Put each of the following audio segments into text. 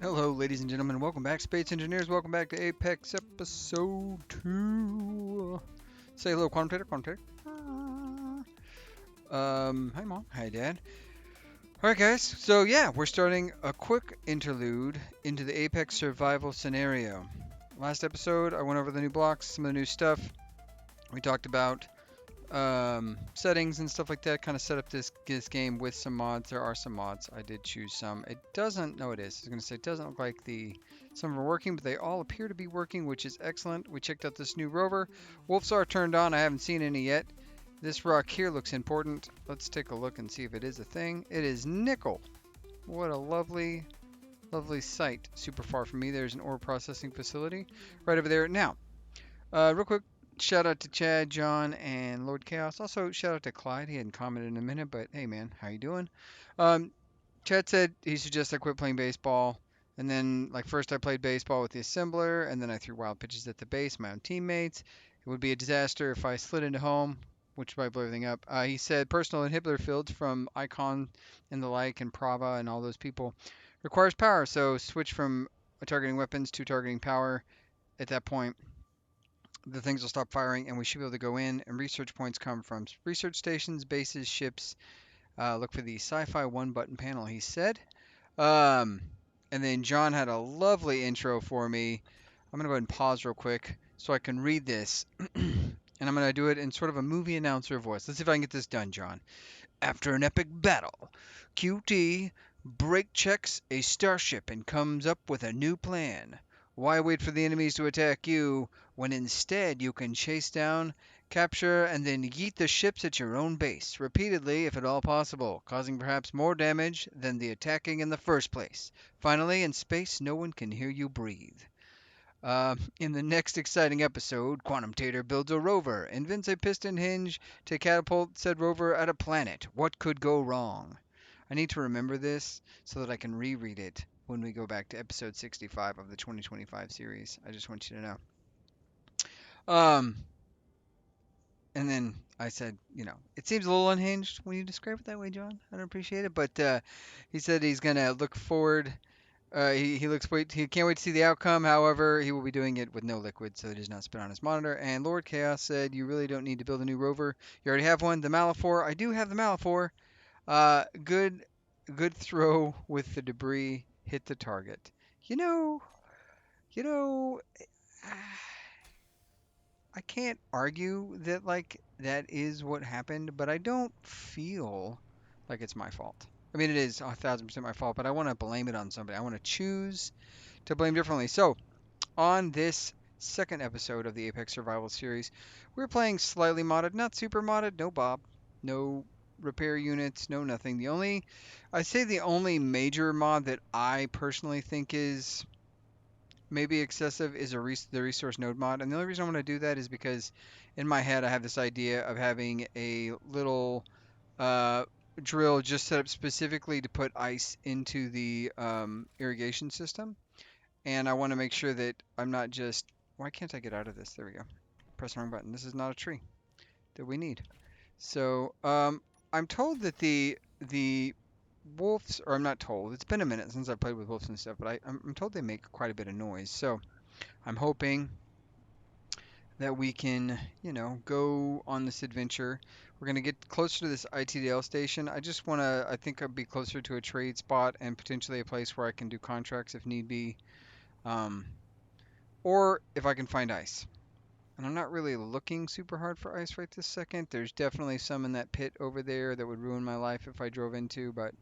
Hello, ladies and gentlemen. Welcome back, Space Engineers. Welcome back to Apex Episode 2. Say hello, Quantum Tater. Hi, Mom. Hi, Dad. All right, guys. So, yeah, we're starting a quick interlude into the Apex survival scenario. Last episode, I went over the new blocks, some of the new stuff. We talked about settings and stuff like that. Kind of set up this game with some mods. There are some mods. I did choose some. It doesn't. No, it is. I was gonna say it doesn't look like some are working, but they all appear to be working, which is excellent. We checked out this new rover. Wolves are turned on. I haven't seen any yet. This rock here looks important. Let's take a look and see if it is a thing. It is nickel. What a lovely site. Super far from me. There's an ore processing facility right over there. Now, real quick, shout out to Chad, John, and Lord Chaos. Also, shout out to Clyde. He hadn't commented in a minute, but hey, man, how you doing? Um, Chad said he suggests I quit playing baseball. And then, like, first I played baseball with the assembler, and then I threw wild pitches at the base, my own teammates. It would be a disaster if I slid into home, which might blow everything up. He said personal inhibitor fields from Icon and the like, and Prava and all those people requires power. So switch from targeting weapons to targeting power. At that point, the things will stop firing and we should be able to go in, and research points come from research stations, bases, ships. Look for the sci-fi one button panel, he said. um, and then John had a lovely intro for me. I'm gonna go ahead and pause real quick so I can read this. And I'm gonna do it in sort of a movie announcer voice. Let's see if I can get this done, John. After an epic battle, QT break checks a starship and comes up with a new plan. Why wait for the enemies to attack you when instead you can chase down, capture, and then yeet the ships at your own base, repeatedly if at all possible, causing perhaps more damage than the attacking in the first place. Finally, in space, no one can hear you breathe. In the next exciting episode, Quantum Tater builds a rover, invents a piston hinge to catapult said rover at a planet. What could go wrong? I need to remember this so that I can reread it when we go back to episode 65 of the 2025 series. I just want you to know. Um, and then I said, it seems a little unhinged when you describe it that way, John. I don't appreciate it, but he said he's gonna look forward. He can't wait to see the outcome. However, he will be doing it with no liquid, so it does not spit on his monitor. And Lord Chaos said, "You really don't need to build a new rover. You already have one. The Malafor. I do have the Malafor. Good throw with the debris. Hit the target. You know, you know, I can't argue that like that is what happened, but I don't feel like it's my fault. I mean, it is 1,000% my fault, but I want to blame it on somebody. I want to choose to blame differently. So, on this second episode of the Apex Survival Series, we're playing slightly modded, not super modded, no Bob, no repair units, no nothing. I'd say the only major mod that I personally think is maybe excessive is the resource node mod. And the only reason I want to do that is because in my head I have this idea of having a little uh, drill just set up specifically to put ice into the irrigation system, and I want to make sure that I'm not just. Why can't I get out of this? There we go. Press the wrong button. This is not a tree that we need. So I'm told that the wolves, or I'm not told. It's been a minute since I've played with wolves and stuff, but I'm told they make quite a bit of noise. So I'm hoping that we can, go on this adventure. We're gonna get closer to this ITDL station. I just wanna. I think I'd be closer to a trade spot and potentially a place where I can do contracts if need be. Um, or if I can find ice. And I'm not really looking super hard for ice right this second. There's definitely some in that pit over there that would ruin my life if I drove into, but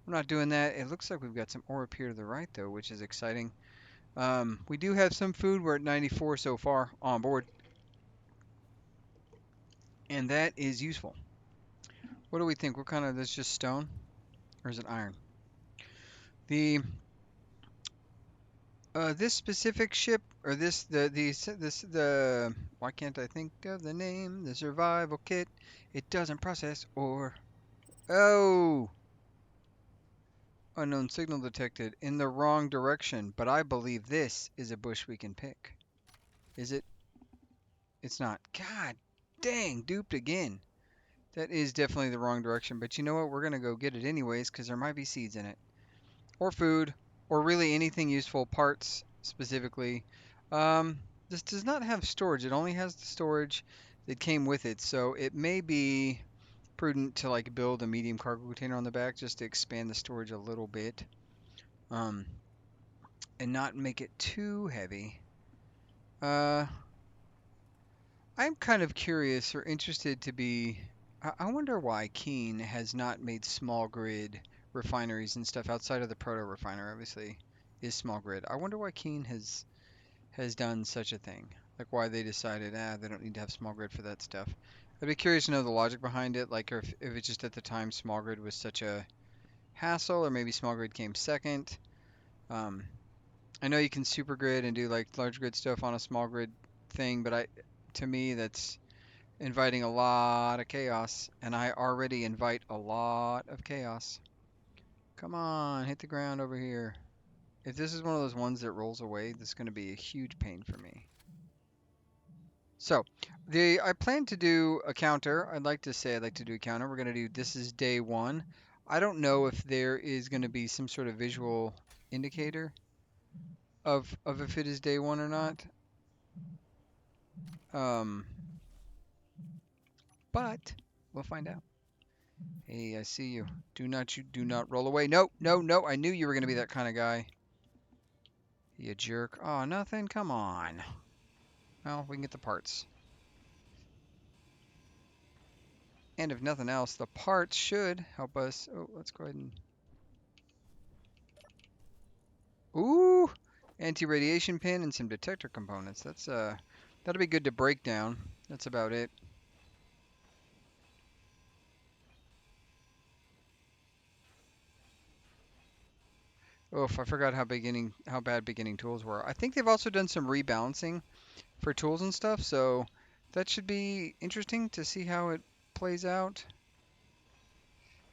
we're not doing that. It looks like we've got some ore up here to the right, though, which is exciting. We do have some food. We're at 94 so far on board, and that is useful. What do we think? What kind of this just stone, or is it iron? The this specific ship, or the why can't I think of the name? The survival kit. It doesn't process ore. Oh, unknown signal detected in the wrong direction, but I believe this is a bush we can pick. Is it? It's not. God dang, duped again. That is definitely the wrong direction, but you know what? We're gonna go get it anyways, because there might be seeds in it. Or food. or really anything useful, parts specifically. Um, this does not have storage. It only has the storage that came with it, so it may be prudent to like build a medium cargo container on the back just to expand the storage a little bit, um, and not make it too heavy. Uh, I'm kind of curious or interested to be. I wonder why Keen has not made small grid refineries and stuff outside of the proto refiner. Obviously, is small grid. I wonder why Keen has done such a thing. Like why they decided they don't need to have small grid for that stuff. I'd be curious to know the logic behind it. Like if it's just at the time small grid was such a hassle, or maybe small grid came second. Um, I know you can super grid and do like large grid stuff on a small grid thing, but to me that's inviting a lot of chaos, and I already invite a lot of chaos. Come on, hit the ground over here. If this is one of those ones that rolls away, this is going to be a huge pain for me. So, I plan to do a counter. I'd like to do a counter. We're going to do this is day one. I don't know if there is going to be some sort of visual indicator of if it is day one or not. Um, but we'll find out. Hey, I see you. You do not roll away. No, no, no. I knew you were going to be that kind of guy. You jerk. Oh, nothing. Come on. Well, we can get the parts. And if nothing else, the parts should help us. Oh, let's go ahead and. Ooh, anti-radiation pin and some detector components. That'll be good to break down. That's about it. Oof, I forgot how bad beginning tools were. I think they've also done some rebalancing for tools and stuff, so that should be interesting to see how it plays out.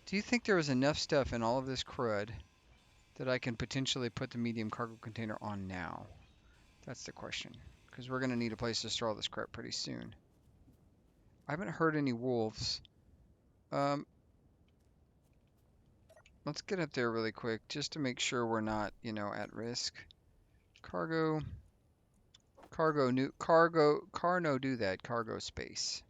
Do you think there was enough stuff in all of this crud that I can potentially put the medium cargo container on now? That's the question, because we're going to need a place to store all this crap pretty soon. I haven't heard any wolves. Um, let's get up there really quick just to make sure we're not, at risk. Cargo, cargo, do that, cargo space.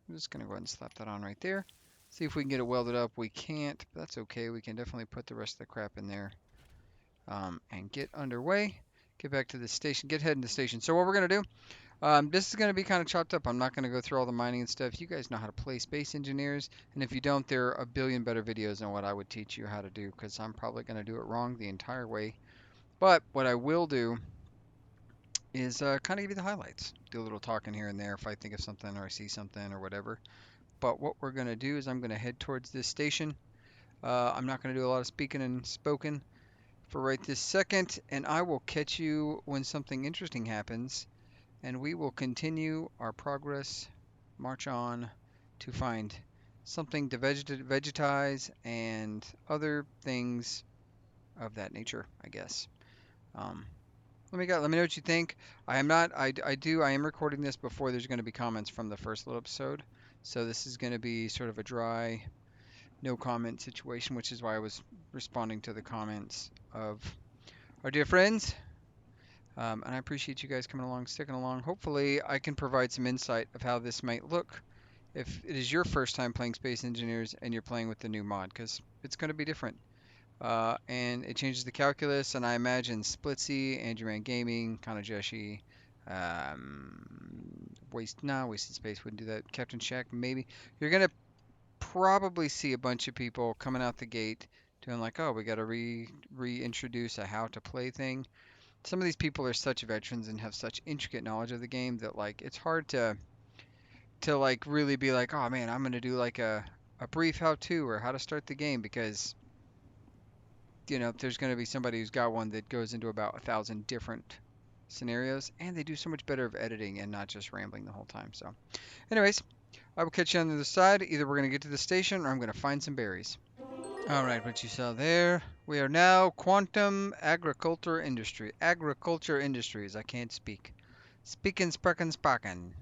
I'm just going to go ahead and slap that on right there. See if we can get it welded up. We can't, but that's okay. We can definitely put the rest of the crap in there, and get underway. Get back to the station. Get heading to the station. So what we're going to do, this is going to be kind of chopped up. I'm not going to go through all the mining and stuff. You guys know how to play Space Engineers, and if you don't, there are a billion better videos than what I would teach you how to do, because I'm probably going to do it wrong the entire way. But what I will do is kind of give you the highlights. Do a little talking here and there if I think of something or I see something or whatever. But what we're going to do is I'm going to head towards this station. I'm not going to do a lot of speaking and spoken for right this second, and I will catch you when something interesting happens, and we will continue our progress, march on to find something to vegetize and other things of that nature, I guess. Um, let me know what you think. I am not. I am recording this before there's going to be comments from the first little episode, so this is going to be sort of a dry, no comment situation, which is why I was responding to the comments of our dear friends. And I appreciate you guys coming along, sticking along. Hopefully, I can provide some insight of how this might look if it is your first time playing Space Engineers and you're playing with the new mod, because it's going to be different. And it changes the calculus, and I imagine Splitsy, Andrew Man Gaming, Kana Jeshi, Wasted Space wouldn't do that. Captain Shack, maybe. You're going to probably see a bunch of people coming out the gate doing like, oh, we got to reintroduce a how to play thing. Some of these people are such veterans and have such intricate knowledge of the game that like it's hard to like really be like, oh man, I'm gonna do like a brief how to or how to start the game, because there's gonna be somebody who's got one that goes into about 1,000 different scenarios, and they do so much better of editing and not just rambling the whole time. So anyways, I will catch you on the other side. Either we're gonna get to the station or I'm gonna find some berries. All right, what you saw there. We are now quantum agriculture industry. Agriculture industries. I can't speak. Speaking, sparkin', sparkin'.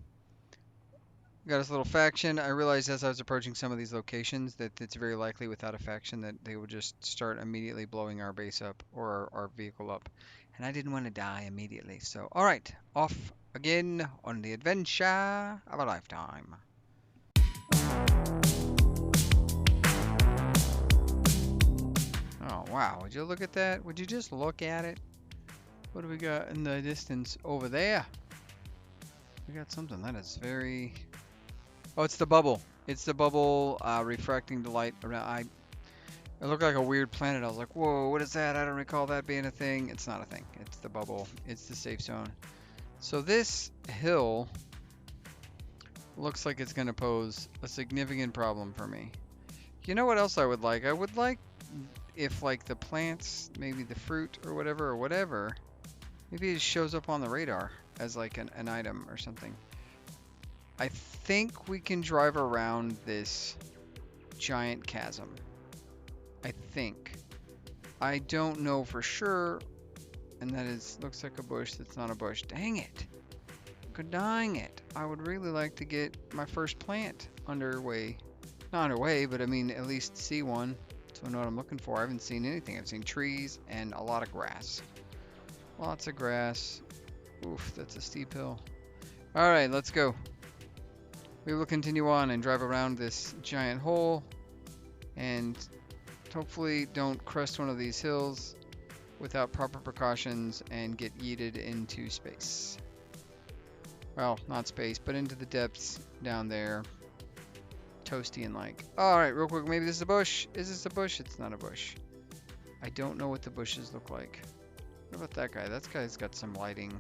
We got this little faction. I realized as I was approaching some of these locations that it's very likely without a faction that they would just start immediately blowing our base up or our vehicle up. And I didn't want to die immediately. So, all right, off again on the adventure of a lifetime. Oh, wow. Would you look at that? Would you just look at it? What do we got in the distance over there? We got something that is very... Oh, it's the bubble. It's the bubble refracting the light around. It looked like a weird planet. I was like, whoa, what is that? I don't recall that being a thing. It's not a thing. It's the bubble. It's the safe zone. So this hill looks like it's going to pose a significant problem for me. You know what else I would like? I would like if like the plants, maybe the fruit or whatever, maybe it shows up on the radar as like an item or something. I think we can drive around this giant chasm. I think. I don't know for sure. And that is, looks like a bush that's not a bush. Dang it. God dang it. I would really like to get my first plant underway. Not underway, but I mean at least see one. So I know what I'm looking for. I haven't seen anything. I've seen trees and a lot of grass. Lots of grass. Oof, that's a steep hill. Alright, let's go. We will continue on and drive around this giant hole. And hopefully don't crest one of these hills without proper precautions and get yeeted into space. Well, not space, but into the depths down there. Toasty and like. Alright, real quick, maybe this is a bush. Is this a bush? It's not a bush. I don't know what the bushes look like. What about that guy? That guy's got some lighting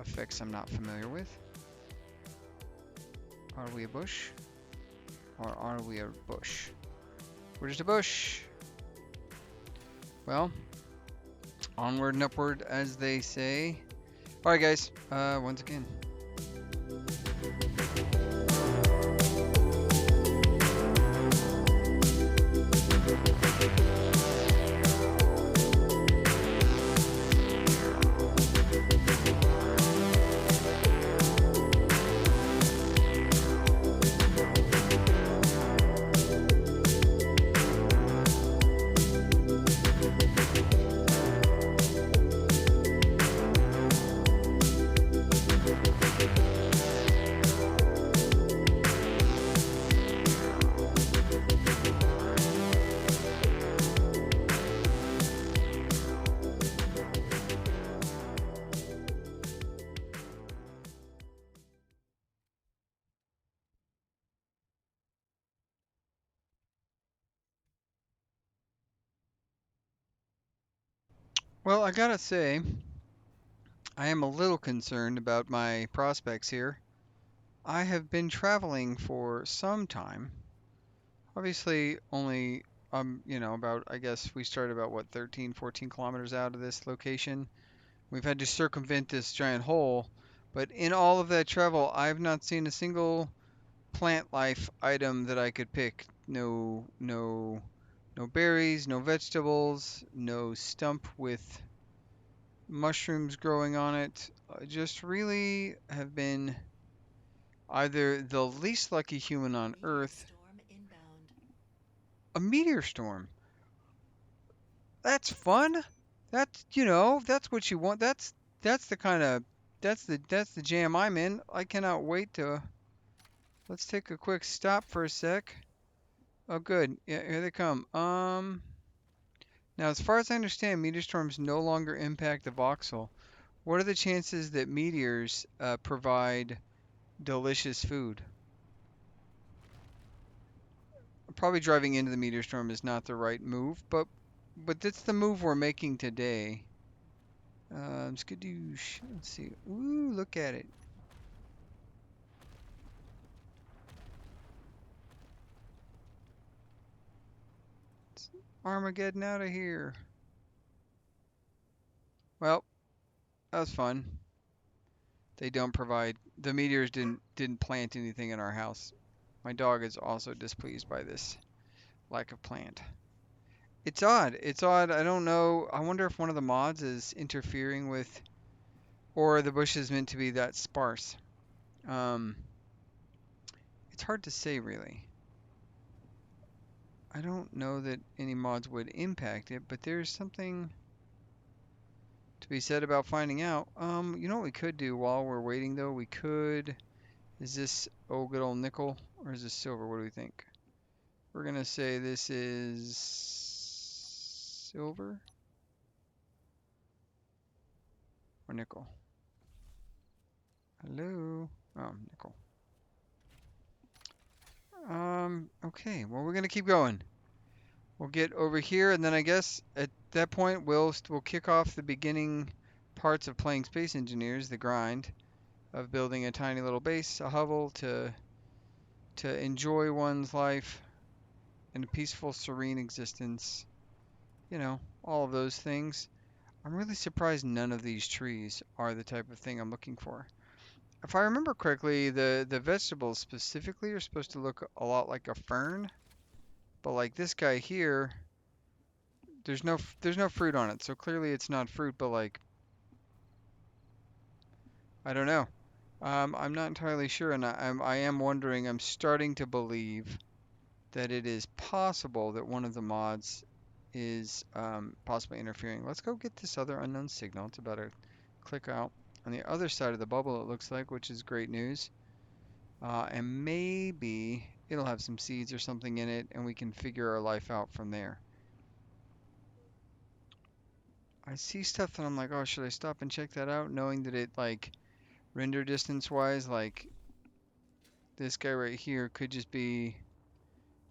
effects I'm not familiar with. Are we a bush? Or are we a bush? We're just a bush. Well, onward and upward, as they say. Alright, guys. Once again. Well, I gotta say, I am a little concerned about my prospects here. I have been traveling for some time. Obviously, only, about, I guess we started about, what, 13, 14 kilometers out of this location. We've had to circumvent this giant hole, but in all of that travel, I've not seen a single plant life item that I could pick. No berries, no vegetables, no stump with mushrooms growing on it. I just really have been either the least lucky human on Earth. A meteor storm. That's fun. That's what you want. That's the kind of that's the jam I'm in. I cannot wait to. Let's take a quick stop for a sec. Oh, good. Yeah, here they come. Now, as far as I understand, meteor storms no longer impact the voxel. What are the chances that meteors provide delicious food? Probably driving into the meteor storm is not the right move, but that's the move we're making today. Skadoosh. Let's see. Ooh, look at it. It's Armageddon out of here. Well, that was fun. They don't provide. The meteors didn't plant anything in our house. My dog is also displeased by this lack of plant. It's odd. It's odd. I don't know. I wonder if one of the mods is interfering with, or the bush is meant to be that sparse. Um, it's hard to say really. I don't know that any mods would impact it, but there's something to be said about finding out. You know what we could do while we're waiting though? We could. Is this good old nickel or is this silver? What do we think? We're gonna say this is silver or nickel. Hello. Oh, nickel. Okay. Well, we're gonna keep going. We'll get over here, and then I guess at that point we'll kick off the beginning parts of playing Space Engineers, the grind of building a tiny little base, a hovel to enjoy one's life in a peaceful, serene existence. You know, all of those things. I'm really surprised none of these trees are the type of thing I'm looking for. If I remember correctly, the vegetables specifically are supposed to look a lot like a fern, but like this guy here, there's no fruit on it, so clearly it's not fruit, but like I don't know. I'm not entirely sure, and I am wondering. I'm starting to believe that it is possible that one of the mods is possibly interfering. Let's go get this other unknown signal. It's about to click out on the other side of the bubble, it looks like, which is great news. And maybe it'll have some seeds or something in it, and we can figure our life out from there. I see stuff that I'm like, oh, should I stop and check that out, knowing that it, like, render distance wise, like, this guy right here could just be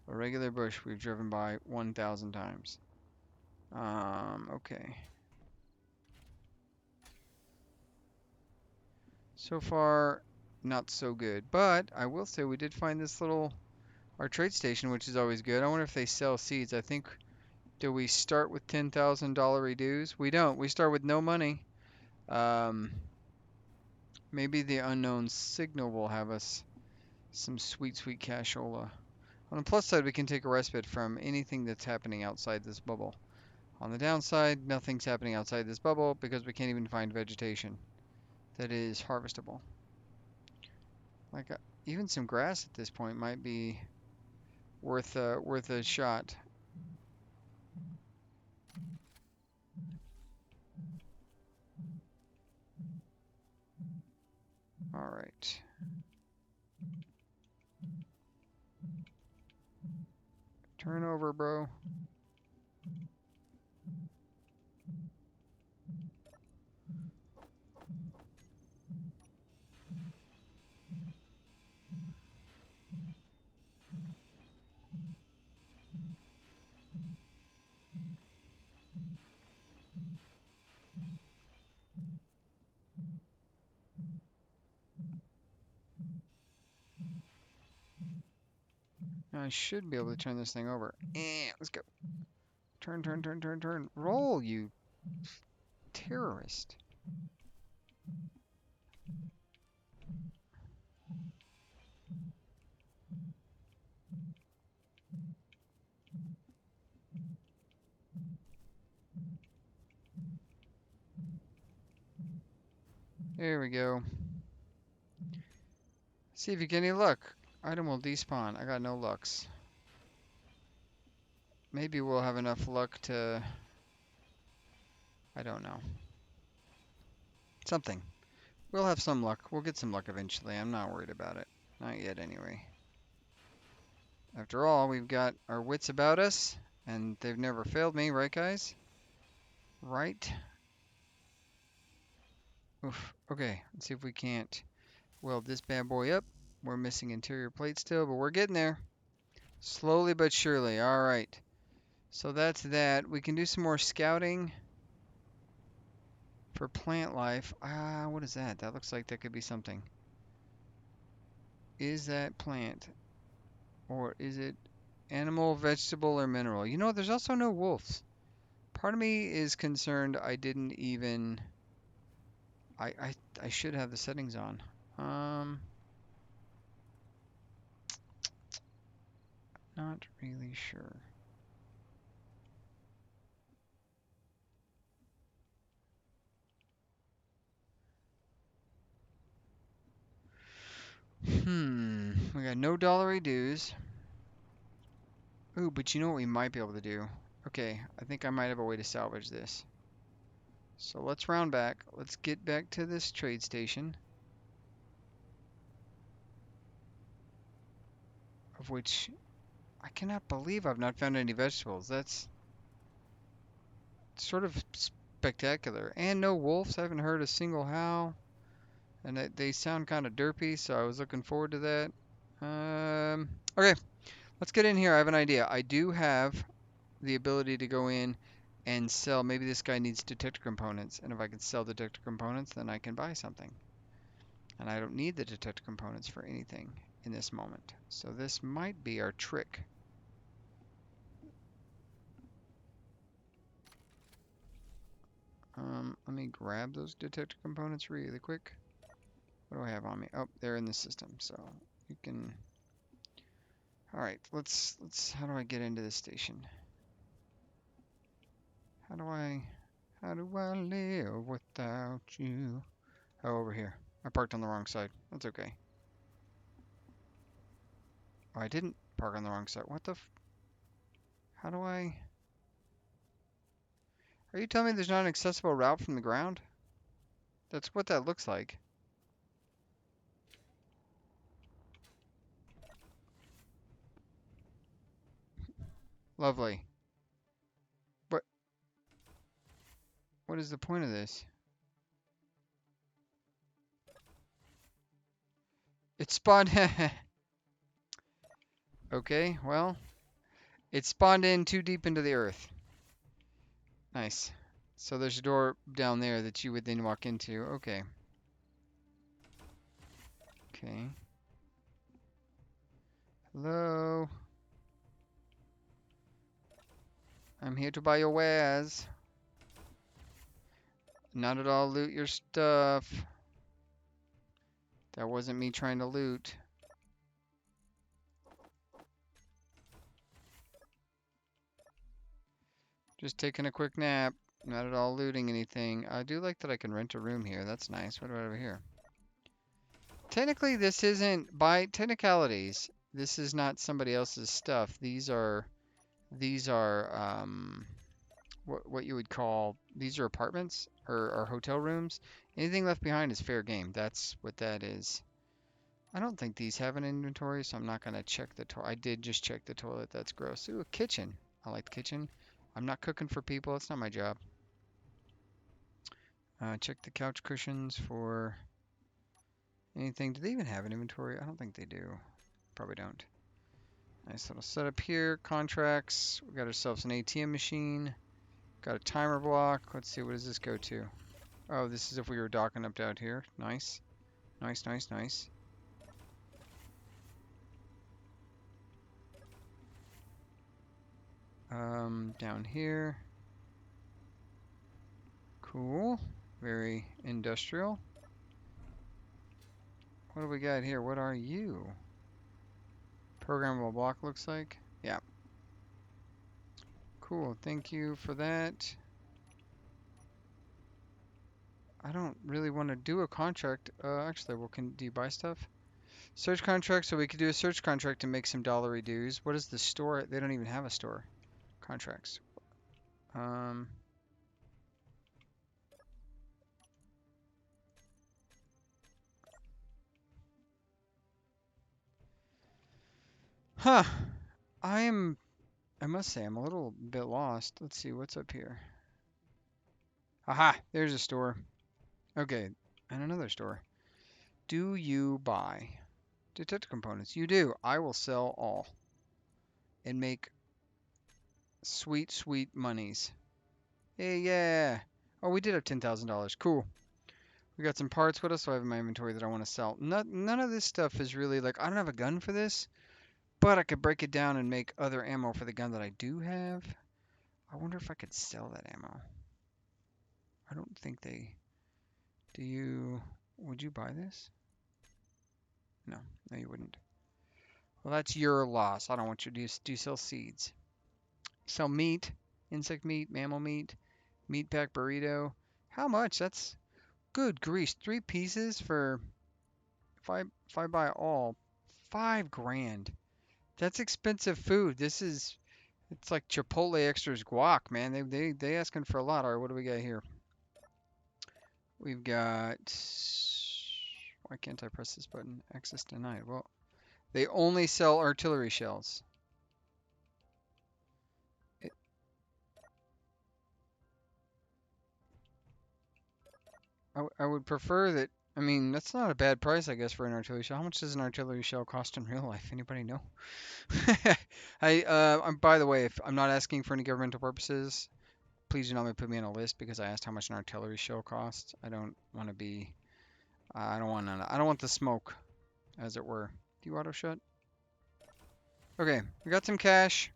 a regular bush we've driven by 1,000 times. Okay. So far, not so good. But I will say we did find this little, our trade station, which is always good. I wonder if they sell seeds. I think, do we start with $10,000 dues? We don't. We start with no money. Um, Maybe the unknown signal will have us some sweet, sweet cashola. On the plus side, we can take a respite from anything that's happening outside this bubble. On the downside, nothing's happening outside this bubble because we can't even find vegetation that is harvestable. Like even some grass at this point might be worth a shot. All right. Turn over, bro. I should be able to turn this thing over. Let's go. Turn, turn, turn, turn, turn. Roll, you terrorist. There we go. See if you get any luck. Item will despawn. I got no lucks. Maybe we'll have enough luck to... I don't know. Something. We'll have some luck. We'll get some luck eventually. I'm not worried about it. Not yet, anyway. After all, we've got our wits about us, and they've never failed me, right, guys? Right? Oof. Okay, let's see if we can't weld this bad boy up. We're missing interior plate still, but we're getting there. Slowly but surely. All right. So that's that. We can do some more scouting for plant life. What is that? That looks like that could be something. Is that plant? Or is it animal, vegetable, or mineral? You know, there's also no wolves. Part of me is concerned I didn't even... I should have the settings on. Not really sure. We got no dollary dues. Ooh, but you know what we might be able to do? Okay, I think I might have a way to salvage this. So let's round back. Let's get back to this trade station. Of which I cannot believe I've not found any vegetables. That's sort of spectacular. And no wolves. I haven't heard a single howl. And they sound kind of derpy, so I was looking forward to that. Okay, let's get in here. I have an idea. I do have the ability to go in and sell. Maybe this guy needs detector components, and if I can sell detector components, then I can buy something. And I don't need the detector components for anything in this moment. So this might be our trick. Let me grab those detector components really quick. What do I have on me? Oh, they're in the system, so you can. All right, let's. How do I get into this station? How do I live without you? Oh, over here. I parked on the wrong side. That's okay. Oh, I didn't park on the wrong side. What the how do I... Are you telling me there's not an accessible route from the ground? That's what that looks like. Lovely. But what is the point of this? It spawned... Okay, well, it spawned in too deep into the earth. Nice. So there's a door down there that you would then walk into. Okay. Okay. Hello. I'm here to buy your wares. Not at all loot your stuff. That wasn't me trying to loot. Just taking a quick nap. Not at all looting anything. I do like that I can rent a room here. That's nice. What about over here? Technically, this isn't, by technicalities, this is not somebody else's stuff. These are what you would call, these are apartments or hotel rooms. Anything left behind is fair game. That's what that is. I don't think these have an inventory, so I'm not gonna check the toilet. I did just check the toilet. That's gross. Ooh, a kitchen. I like the kitchen. I'm not cooking for people. It's not my job. Check the couch cushions for anything. Do they even have an inventory? I don't think they do. Probably don't. Nice little setup here. Contracts. We got ourselves an ATM machine. Got a timer block. Let's see, what does this go to? Oh, this is if we were docking up out here. Nice. Nice, nice, nice. Down here. Cool. Very industrial. What do we got here? What are you? Programmable block looks like. Yeah. Cool. Thank you for that. I don't really want to do a contract. Actually, well, do you buy stuff? Search contract, so we could do a search contract to make some dollary dues. What is the store? They don't even have a store. Contracts. Um, huh. I must say, I'm a little bit lost. Let's see, what's up here? Aha, there's a store. Okay, and another store. Do you buy detector components? You do. I will sell all and make sweet, sweet monies. Hey, yeah. Oh, we did have $10,000. Cool. We got some parts. What else do I have in my inventory that I want to sell? None of this stuff is really like, I don't have a gun for this, but I could break it down and make other ammo for the gun that I do have. I wonder if I could sell that ammo. I don't think they... Would you buy this? No, no you wouldn't. Well, that's your loss. I don't want you to do you sell seeds? Sell meat, insect meat, mammal meat, meat pack burrito. How much? That's good grease. 3 pieces for, if I buy all, 5 grand. That's expensive food. It's like Chipotle extras guac, man. They asking for a lot. All right, what do we got here? We've got. Why can't I press this button? Access denied. Well, they only sell artillery shells. It, I would prefer that. I mean, that's not a bad price, I guess, for an artillery shell. How much does an artillery shell cost in real life? Anybody know? By the way, if I'm not asking for any governmental purposes, please do not put me on a list because I asked how much an artillery shell costs. I don't want to be. I don't want none. I don't want the smoke, as it were. Do you auto shut? Okay, we got some cash.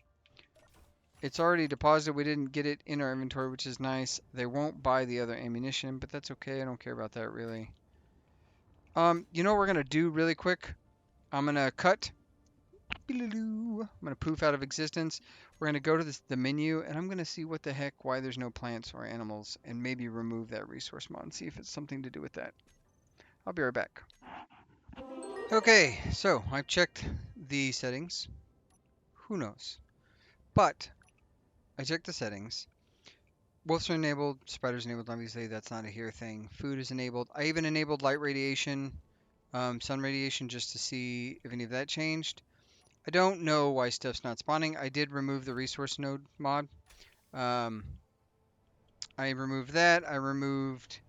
It's already deposited. We didn't get it in our inventory, which is nice. They won't buy the other ammunition, but that's okay. I don't care about that really. You know what we're gonna do really quick? I'm gonna cut. I'm gonna poof out of existence. We're gonna go to the menu, and I'm gonna see what the heck, why there's no plants or animals, and maybe remove that resource mod and see if it's something to do with that. I'll be right back. Okay, so I've checked the settings. Who knows? But I checked the settings. Wolves are enabled, spiders enabled, obviously that's not a here thing. Food is enabled. I even enabled light radiation, sun radiation just to see if any of that changed. I don't know why stuff's not spawning. I did remove the resource node mod. Um, I removed that. I removed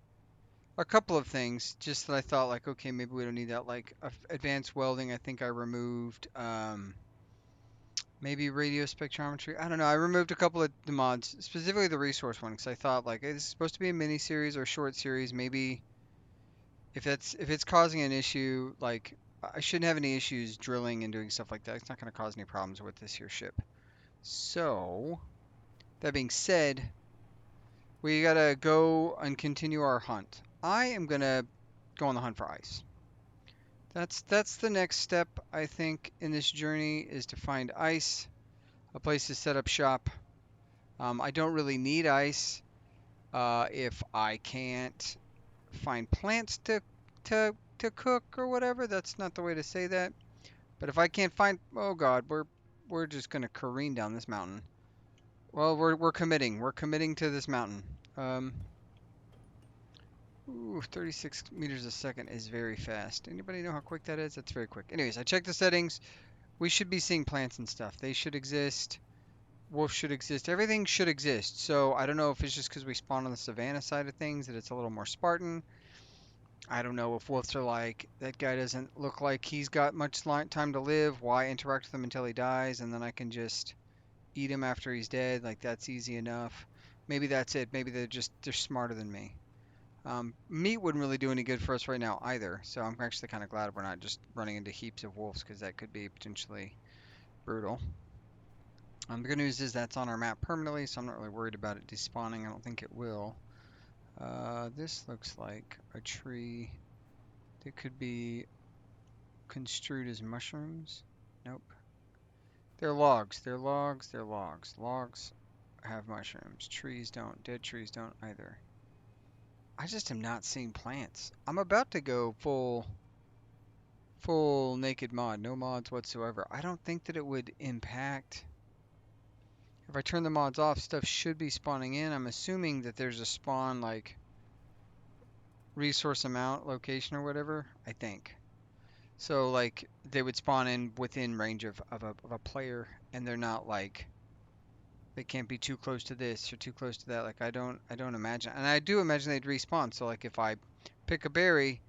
a couple of things just that I thought like, okay, maybe we don't need that. Like advanced welding, I think I removed. Maybe radio spectrometry. I don't know. I removed a couple of the mods, specifically the resource one, because I thought like it's supposed to be a mini series or short series. Maybe if it's causing an issue, like I shouldn't have any issues drilling and doing stuff like that. It's not going to cause any problems with this here ship. So that being said, we gotta go and continue our hunt. I am gonna go on the hunt for ice. That's the next step I think in this journey is to find ice, a place to set up shop. I don't really need ice if I can't find plants to cook or whatever. That's not the way to say that. But if I can't find, oh God, we're just gonna careen down this mountain. Well, we're committing. We're committing to this mountain. Um, 36 meters a second is very fast. Anybody know how quick that is? That's very quick. Anyways, I checked the settings. We should be seeing plants and stuff. They should exist. Wolf should exist. Everything should exist. So I don't know if it's just because we spawn on the savannah side of things that it's a little more Spartan. I don't know if wolves are like, that guy doesn't look like he's got much time to live. Why interact with him until he dies and then I can just eat him after he's dead? Like that's easy enough. Maybe that's it. Maybe they're smarter than me. Meat wouldn't really do any good for us right now either. So I'm actually kind of glad we're not just running into heaps of wolves because that could be potentially brutal. The good news is that's on our map permanently, so I'm not really worried about it despawning. I don't think it will. This looks like a tree that could be construed as mushrooms. Nope. They're logs. They're logs. They're logs. Logs have mushrooms. Trees don't. Dead trees don't either. I just am not seeing plants. I'm about to go full naked mod. No mods whatsoever. I don't think that it would impact. If I turn the mods off, stuff should be spawning in. I'm assuming that there's a spawn like resource amount location or whatever, I think. So like they would spawn in within range of a player and they're not like they can't be too close to this or too close to that. Like I don't imagine. And I do imagine they'd respawn. So like if I pick a berry,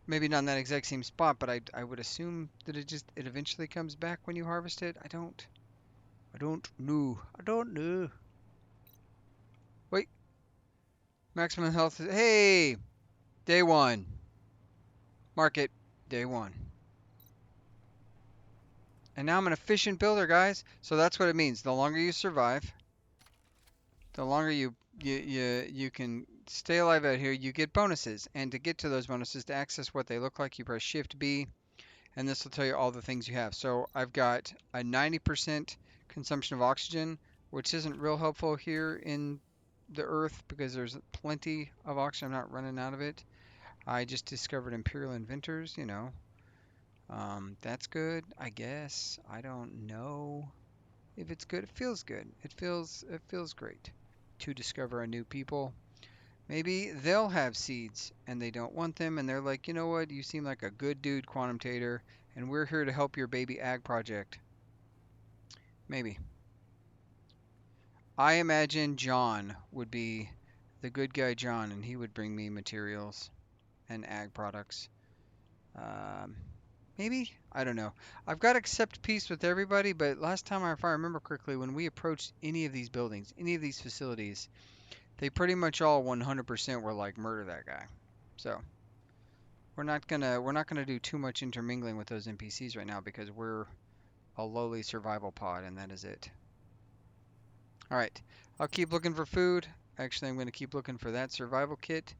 maybe not in that exact same spot, but I would assume that it eventually comes back when you harvest it. I don't know. I don't know. Wait, maximum health. Hey, day one. Market, day one. And now I'm an efficient builder, guys. So that's what it means. The longer you survive, the longer you can stay alive out here, you get bonuses. And to get to those bonuses, to access what they look like, you press Shift B, and this will tell you all the things you have. So I've got a 90% consumption of oxygen, which isn't real helpful here in the Earth because there's plenty of oxygen. I'm not running out of it. I just discovered Imperial Inventors, you know. That's good, I guess. I don't know if it's good. It feels good. It feels great to discover a new people. Maybe they'll have seeds and they don't want them, and they're like, you know what? You seem like a good dude, Quantum Tater, and we're here to help your baby ag project. Maybe. I imagine John would be the good guy John, and he would bring me materials and ag products. Um, Maybe? I don't know. I've got to accept peace with everybody, but last time, if I remember correctly, when we approached any of these buildings, any of these facilities, they pretty much all 100% were like, murder that guy. So we're not gonna do too much intermingling with those NPCs right now because we're a lowly survival pod, and that is it. All right, I'll keep looking for food. Actually, I'm gonna keep looking for that survival kit.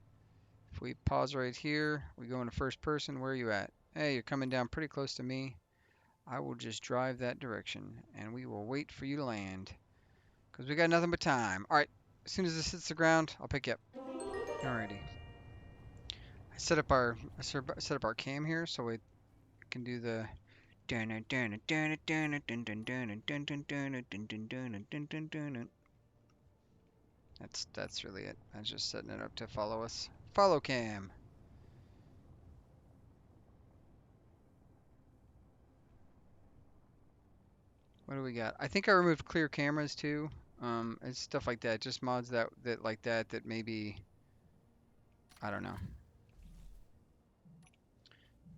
If we pause right here, we go into first person. Where are you at? Hey, you're coming down pretty close to me. I will just drive that direction, and we will wait for you to land, because we got nothing but time. All right, as soon as this hits the ground, I'll pick you up. Alrighty. I set up our cam here so we can do the. That's really it. I was just setting it up to follow us. Follow cam. What do we got? I think I removed clear cameras too. And stuff like that. Just mods that like that maybe I don't know.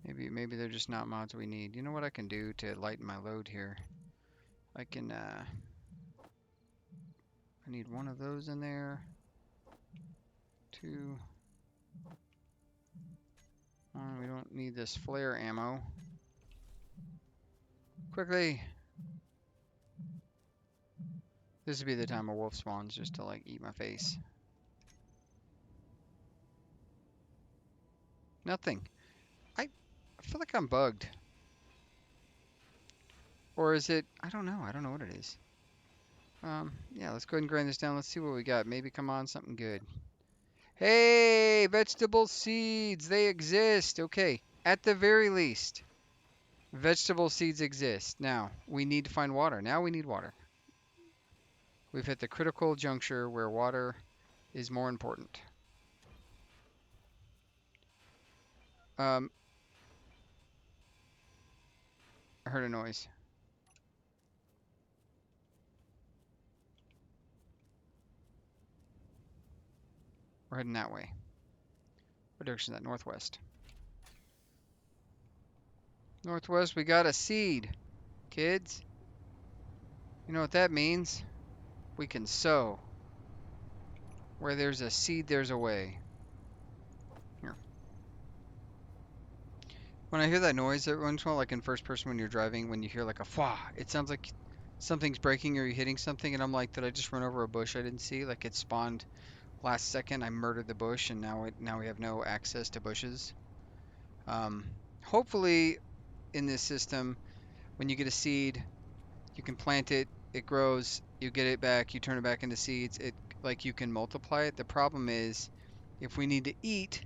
Maybe they're just not mods we need. You know what I can do to lighten my load here? I can I need one of those in there. Two. We don't need this flare ammo. Quickly. This would be the time a wolf spawns just to like eat my face. Nothing. I feel like I'm bugged. Or is it? I don't know. I don't know what it is. Yeah, let's go ahead and grind this down. Let's see what we got. Maybe come on, something good. Hey, vegetable seeds. They exist. Okay. At the very least, vegetable seeds exist. Now, we need to find water. Now we need water. We've hit the critical juncture where water is more important. Um, I heard a noise. We're heading that way. What direction is that? Northwest. Northwest, we got a seed, kids. You know what that means? We can sow. Where there's a seed, there's a way. Here. When I hear that noise every once in a while, like in first person when you're driving, when you hear like a fwa, it sounds like something's breaking or you're hitting something, and I'm like, did I just run over a bush I didn't see? Like it spawned last second, I murdered the bush, and now we have no access to bushes. Um, Hopefully, in this system, when you get a seed, you can plant it, it grows, you get it back, you turn it back into seeds. It like you can multiply it. The problem is, if we need to eat,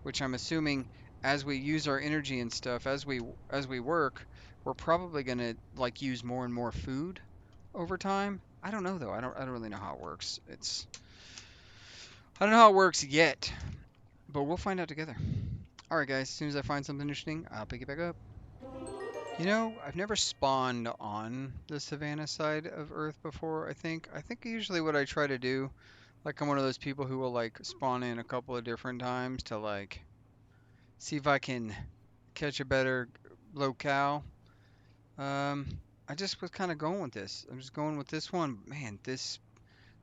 which I'm assuming as we use our energy and stuff, as we work, we're probably gonna like use more and more food over time. I don't know though. I don't really know how it works. I don't know how it works yet, but we'll find out together. All right, guys. As soon as I find something interesting, I'll pick it back up. You know, I've never spawned on the Savannah side of Earth before, I think usually what I try to do, like I'm one of those people who will like spawn in a couple of different times to like see if I can catch a better locale. Um, I just was kind of going with this. I'm just going with this one. Man, this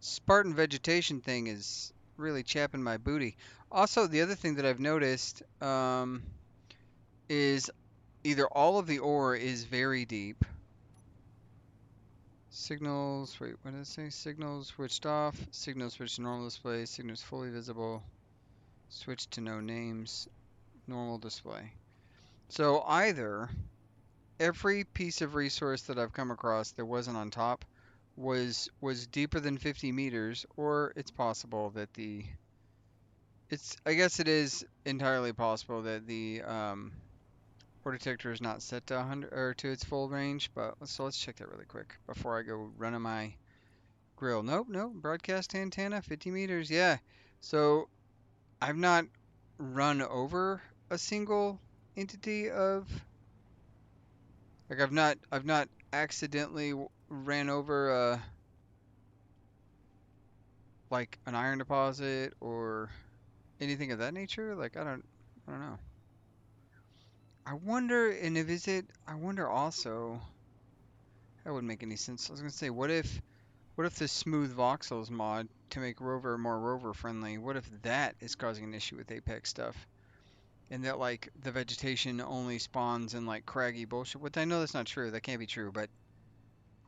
Spartan vegetation thing is really chapping my booty. Also, the other thing that I've noticed is either all of the ore is very deep. Signals, wait, what did it say? Signals switched off. Signals switched to normal display. Signals fully visible. Switch to no names. Normal display. So either every piece of resource that I've come across that wasn't on top was deeper than 50 meters, or it's possible that I guess it is entirely possible that the Port detector is not set to 100 or to its full range, but let's check that really quick before I go running my grill. Nope, nope. Broadcast antenna, 50 meters. Yeah. So I've not run over a single entity of like I've not accidentally ran over like an iron deposit or anything of that nature. Like I don't know. I wonder, and if is it? I wonder also. That wouldn't make any sense. I was gonna say, what if the smooth voxels mod to make rover more rover friendly? What if that is causing an issue with Apex stuff? And that like the vegetation only spawns in like craggy bullshit. Which I know that's not true. That can't be true. But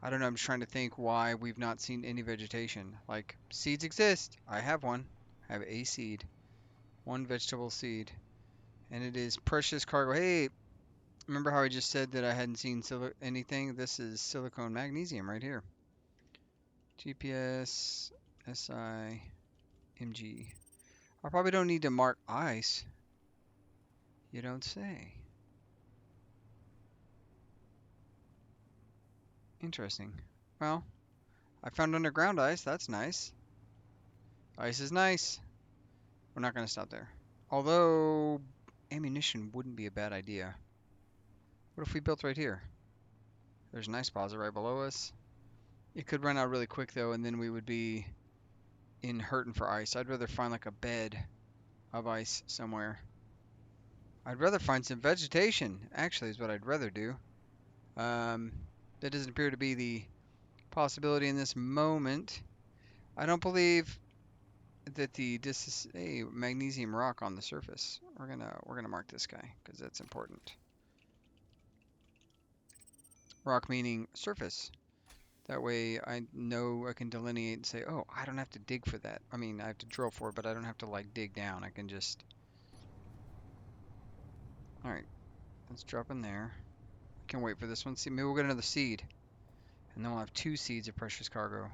I don't know. I'm just trying to think why we've not seen any vegetation. Like seeds exist. I have one. I have a seed. One vegetable seed. And it is precious cargo. Hey, remember how I just said that I hadn't seen anything? This is silicone magnesium right here. GPS, SI, MG. I probably don't need to mark ice. You don't say. Interesting. Well, I found underground ice. That's nice. Ice is nice. We're not going to stop there. Although, ammunition wouldn't be a bad idea. What if we built right here? There's an ice plaza right below us. It could run out really quick, though, and then we would be in hurting for ice. I'd rather find like a bed of ice somewhere. I'd rather find some vegetation, actually, is what I'd rather do. That doesn't appear to be the possibility in this moment. I don't believe that this is a magnesium rock on the surface. We're gonna mark this guy because that's important. Rock meaning surface. That way I know I can delineate and say, oh, I don't have to dig for that. I mean, I have to drill for it, but I don't have to like dig down. I can just. All right, let's drop in there. I can't wait for this one. See, maybe we'll get another seed, and then we'll have 2 seeds of precious cargo.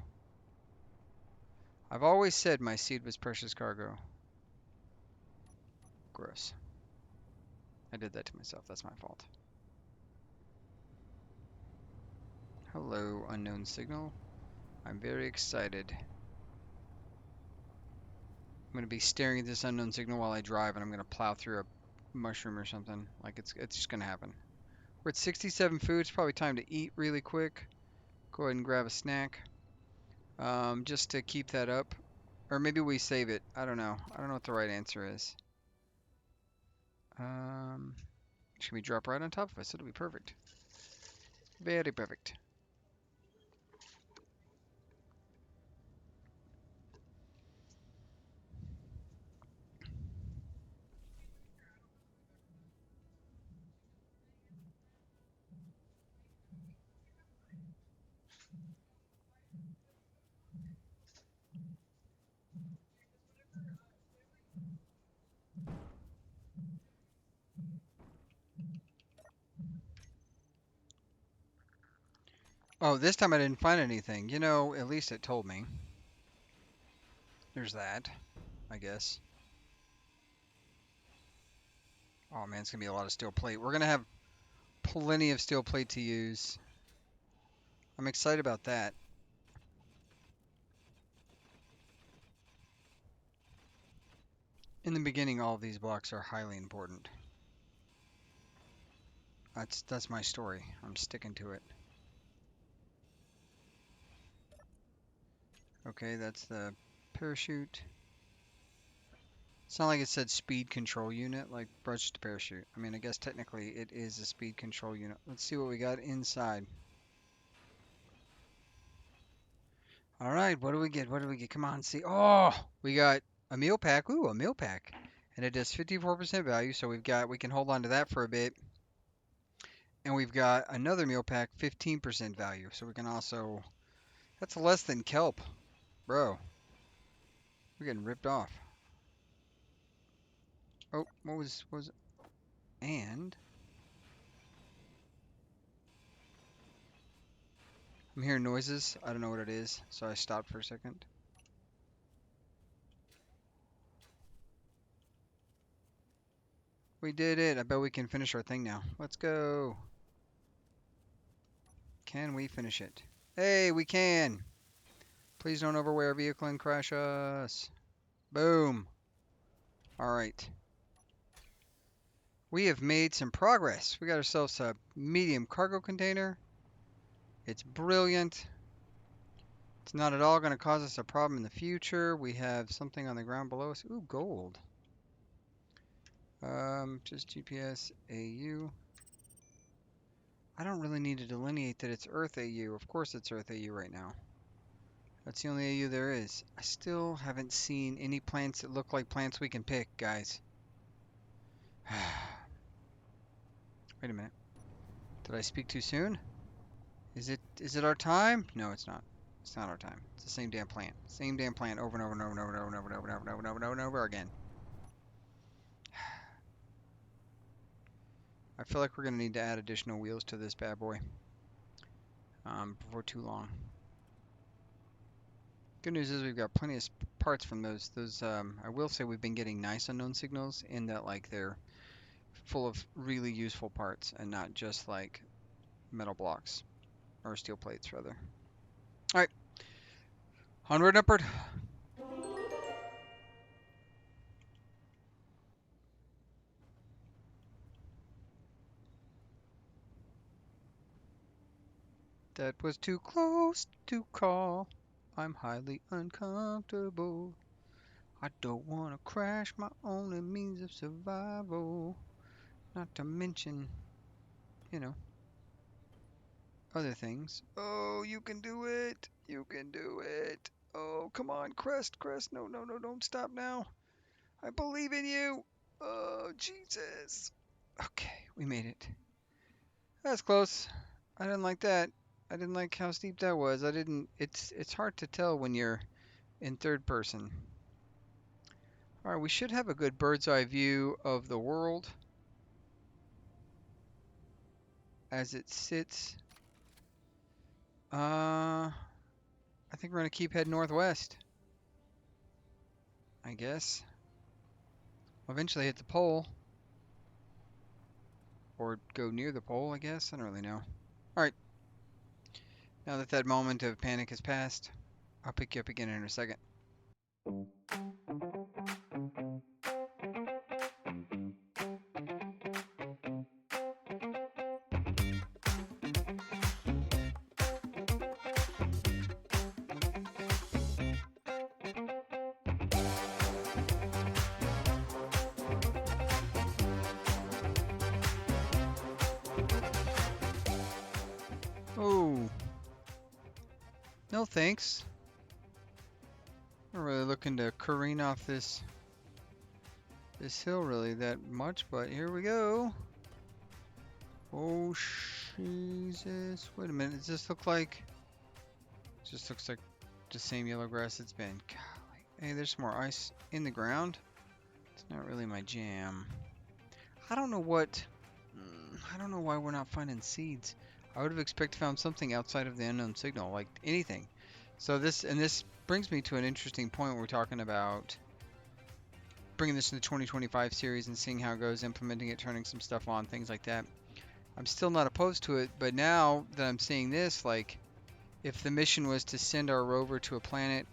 I've always said my seed was precious cargo. Gross. I did that to myself. That's my fault. Hello, unknown signal. I'm very excited. I'm going to be staring at this unknown signal while I drive, and I'm going to plow through a mushroom or something. Like, it's just going to happen. We're at 67 food. It's probably time to eat really quick. Go ahead and grab a snack. Just to keep that up. Or maybe we save it. I don't know. I don't know what the right answer is. Should we drop right on top of us? It'll be perfect. Very perfect. Oh, this time I didn't find anything. You know, at least it told me. There's that, I guess. Oh man, it's gonna be a lot of steel plate. We're gonna have plenty of steel plate to use. I'm excited about that. In the beginning, all of these blocks are highly important. That's my story. I'm sticking to it. Okay, that's the parachute. It's not like it said speed control unit, like brush to parachute. I mean, I guess technically it is a speed control unit. Let's see what we got inside. All right, what do we get? What do we get? Come on, see. Oh, we got a meal pack. Ooh, a meal pack. And it does 54% value, so we can hold on to that for a bit. And we've got another meal pack, 15% value. So we can also, that's less than kelp. Bro, we're getting ripped off. Oh, what was, and I'm hearing noises. I don't know what it is, so I stopped for a second. We did it. I bet we can finish our thing now. Let's go. Can we finish it? Hey, we can. Please don't overweigh our vehicle and crash us. Boom. All right. We have made some progress. We got ourselves a medium cargo container. It's brilliant. It's not at all going to cause us a problem in the future. We have something on the ground below us. Ooh, gold. Just GPS AU. I don't really need to delineate that it's Earth AU. Of course it's Earth AU right now. That's the only AU there is. I still haven't seen any plants that look like plants we can pick, guys. Wait a minute. Did I speak too soon? Is it our time? No, it's not. It's not our time. It's the same damn plant. Same damn plant over and over and over and over and over and over and over and over and over and over and over again. I feel like we're gonna need to add additional wheels to this bad boy. Before too long. Good news is we've got plenty of parts from those. I will say we've been getting nice unknown signals in that like they're full of really useful parts and not just like metal blocks or steel plates rather. All right, onward and upward. That was too close to call. I'm highly uncomfortable. I don't want to crash my only means of survival. Not to mention, you know, other things. Oh, you can do it. You can do it. Oh, come on, Crest, Crest. No, no, no, don't stop now. I believe in you. Oh, Jesus. Okay, we made it. That's close. I didn't like that. I didn't like how steep that was. I didn't. It's hard to tell when you're in third person. All right, we should have a good bird's eye view of the world as it sits. I think we're gonna keep heading northwest. I guess. We'll eventually hit the pole. Or go near the pole, I guess. I don't really know. Alright. Now that that moment of panic has passed, I'll pick you up again in a second. Oh. No thanks. I'm not really looking to careen off this hill really that much, but here we go. Oh, Jesus. Wait a minute. Does this look like... It just looks like the same yellow grass it's been. Golly. Hey, there's some more ice in the ground. It's not really my jam. I don't know what... I don't know why we're not finding seeds. I would have expected to found something outside of the unknown signal, like anything. So this brings me to an interesting point. We're talking about bringing this in the 2025 series and seeing how it goes, implementing it, turning some stuff on, things like that. I'm still not opposed to it, but now that I'm seeing this, like, if the mission was to send our rover to a planet,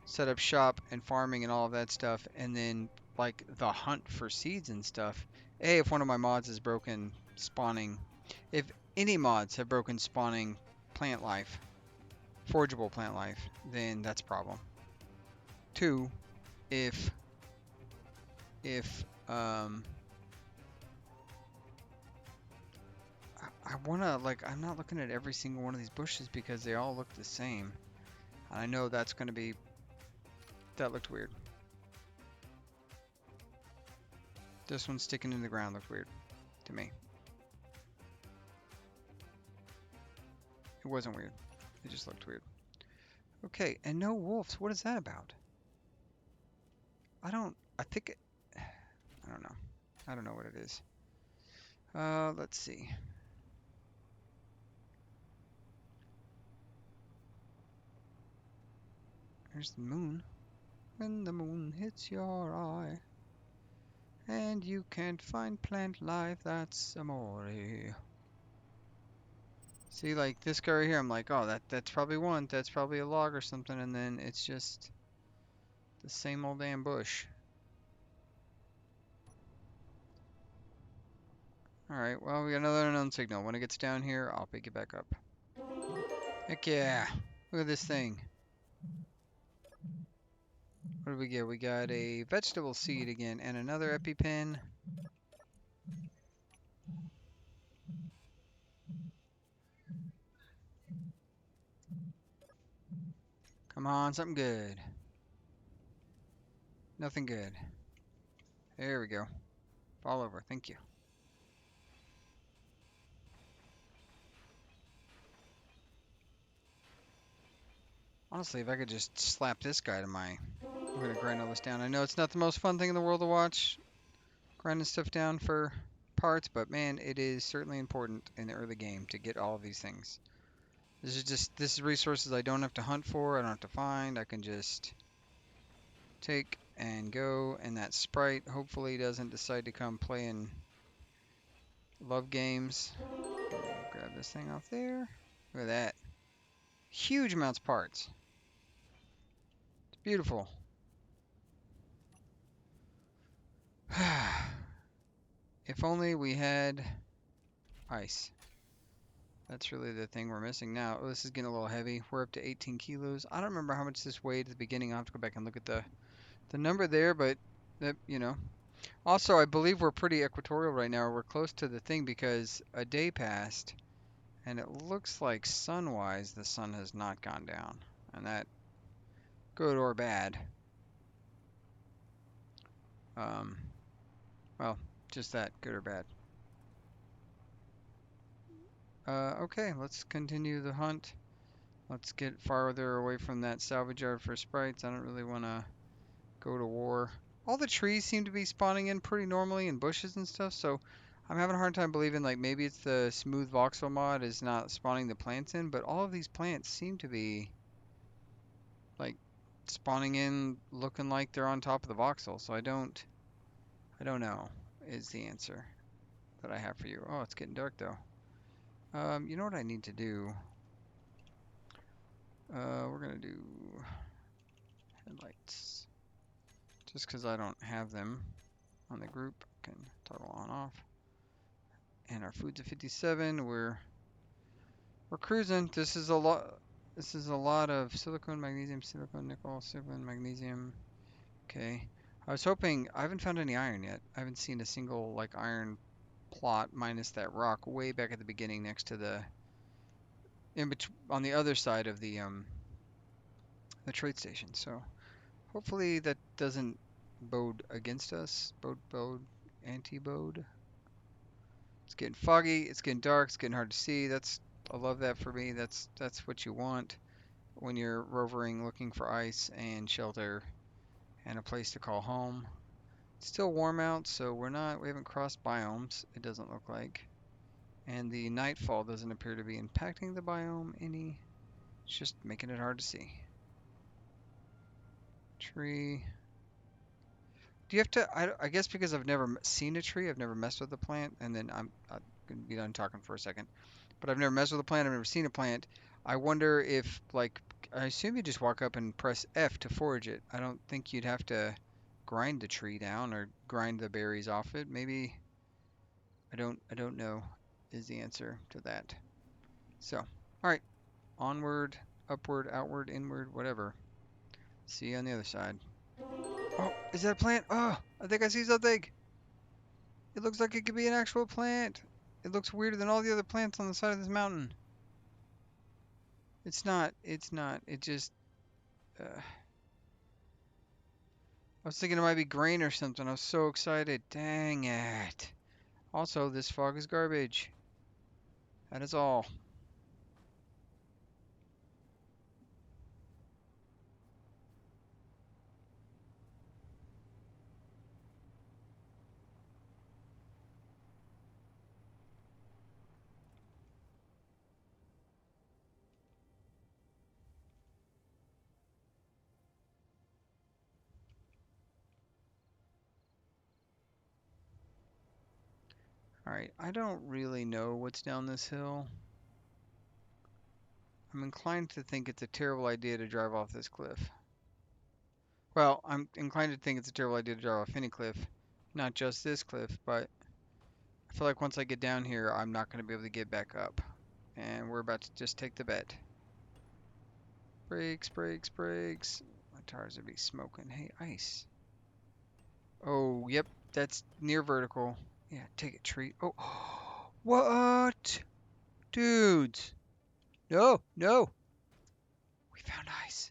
set up shop and farming and all of that stuff, and then, like, the hunt for seeds and stuff, if one of my mods is broken spawning, if any mods have broken spawning plant life, forageable plant life, then that's a problem. Two, if I wanna, like, I'm not looking at every single one of these bushes because they all look the same. And I know that's gonna be, that looked weird. This one sticking in the ground looked weird to me. It wasn't weird. It just looked weird. Okay, and no wolves. What is that about? I think it, I don't know. I don't know what it is. Let's see. There's the moon. When the moon hits your eye. And you can't find plant life, that's amore. See, like this guy right here, I'm like, oh, that's probably one. That's probably a log or something, and then it's just the same old damn bush. Alright, well, we got another unknown signal. When it gets down here, I'll pick it back up. Heck yeah! Look at this thing. What did we get? We got a vegetable seed again, and another EpiPen. Come on, something good. Nothing good. There we go. Fall over, thank you. Honestly, if I could just slap this guy to my... I'm gonna grind all this down. I know it's not the most fun thing in the world to watch, grinding stuff down for parts, but man, it is certainly important in the early game to get all of these things. This is resources I don't have to hunt for, I don't have to find, I can just take and go, and that sprite hopefully doesn't decide to come playing love games. Grab this thing off there. Look at that. Huge amounts of parts. It's beautiful. If only we had ice. That's really the thing we're missing now. Oh, this is getting a little heavy. We're up to 18 kilos. I don't remember how much this weighed at the beginning. I'll have to go back and look at the number there, but that, you know. Also, I believe we're pretty equatorial right now. We're close to the thing because a day passed, and it looks like sun-wise the sun has not gone down. And that, good or bad. Um, well, just that, good or bad. Okay, let's continue the hunt. Let's get farther away from that salvage yard for sprites. I don't really want to go to war. All the trees seem to be spawning in pretty normally and bushes and stuff, so I'm having a hard time believing like maybe it's the smooth voxel mod is not spawning the plants in, but all of these plants seem to be like spawning in looking like they're on top of the voxel, so I don't know is the answer that I have for you. Oh, it's getting dark though. You know what I need to do? We're gonna do headlights. Just because I don't have them on the group, I can toggle on off. And our food's at 57. We're cruising. This is a lot. This is a lot of silicone, magnesium, silicone, nickel, silicone, magnesium. Okay. I was hoping. I haven't found any iron yet. I haven't seen a single like iron plot minus that rock way back at the beginning next to the in between on the other side of the trade station. So hopefully that doesn't bode against us. Bode anti-bode. It's getting foggy, it's getting dark, it's getting hard to see. I love that for me. That's what you want when you're rovering looking for ice and shelter and a place to call home. It's still warm out, so we haven't crossed biomes, it doesn't look like. And the nightfall doesn't appear to be impacting the biome any. It's just making it hard to see. Tree. Do you have to, I guess because I've never seen a tree, I've never messed with the plant, and then I'm going to be done talking for a second. But I've never messed with a plant, I've never seen a plant. I wonder if, like, I assume you just walk up and press F to forage it. I don't think you'd have to grind the tree down or grind the berries off it. Maybe, I don't know is the answer to that. So, alright, onward, upward, outward, inward, whatever. See you on the other side. Oh, is that a plant? Oh, I think I see something. It looks like it could be an actual plant. It looks weirder than all the other plants on the side of this mountain. It's not. It's not. It just... I was thinking it might be grain or something. I was so excited. Dang it. Also, this fog is garbage. That is all. Alright, I don't really know what's down this hill. I'm inclined to think it's a terrible idea to drive off this cliff. Well, I'm inclined to think it's a terrible idea to drive off any cliff. Not just this cliff, but I feel like once I get down here, I'm not going to be able to get back up. And we're about to just take the bet. Brakes, brakes, brakes. My tires would be smoking. Hey, ice. Oh, yep, that's near vertical. Yeah, take it, tree. Oh, what? Dudes. No, no. We found ice.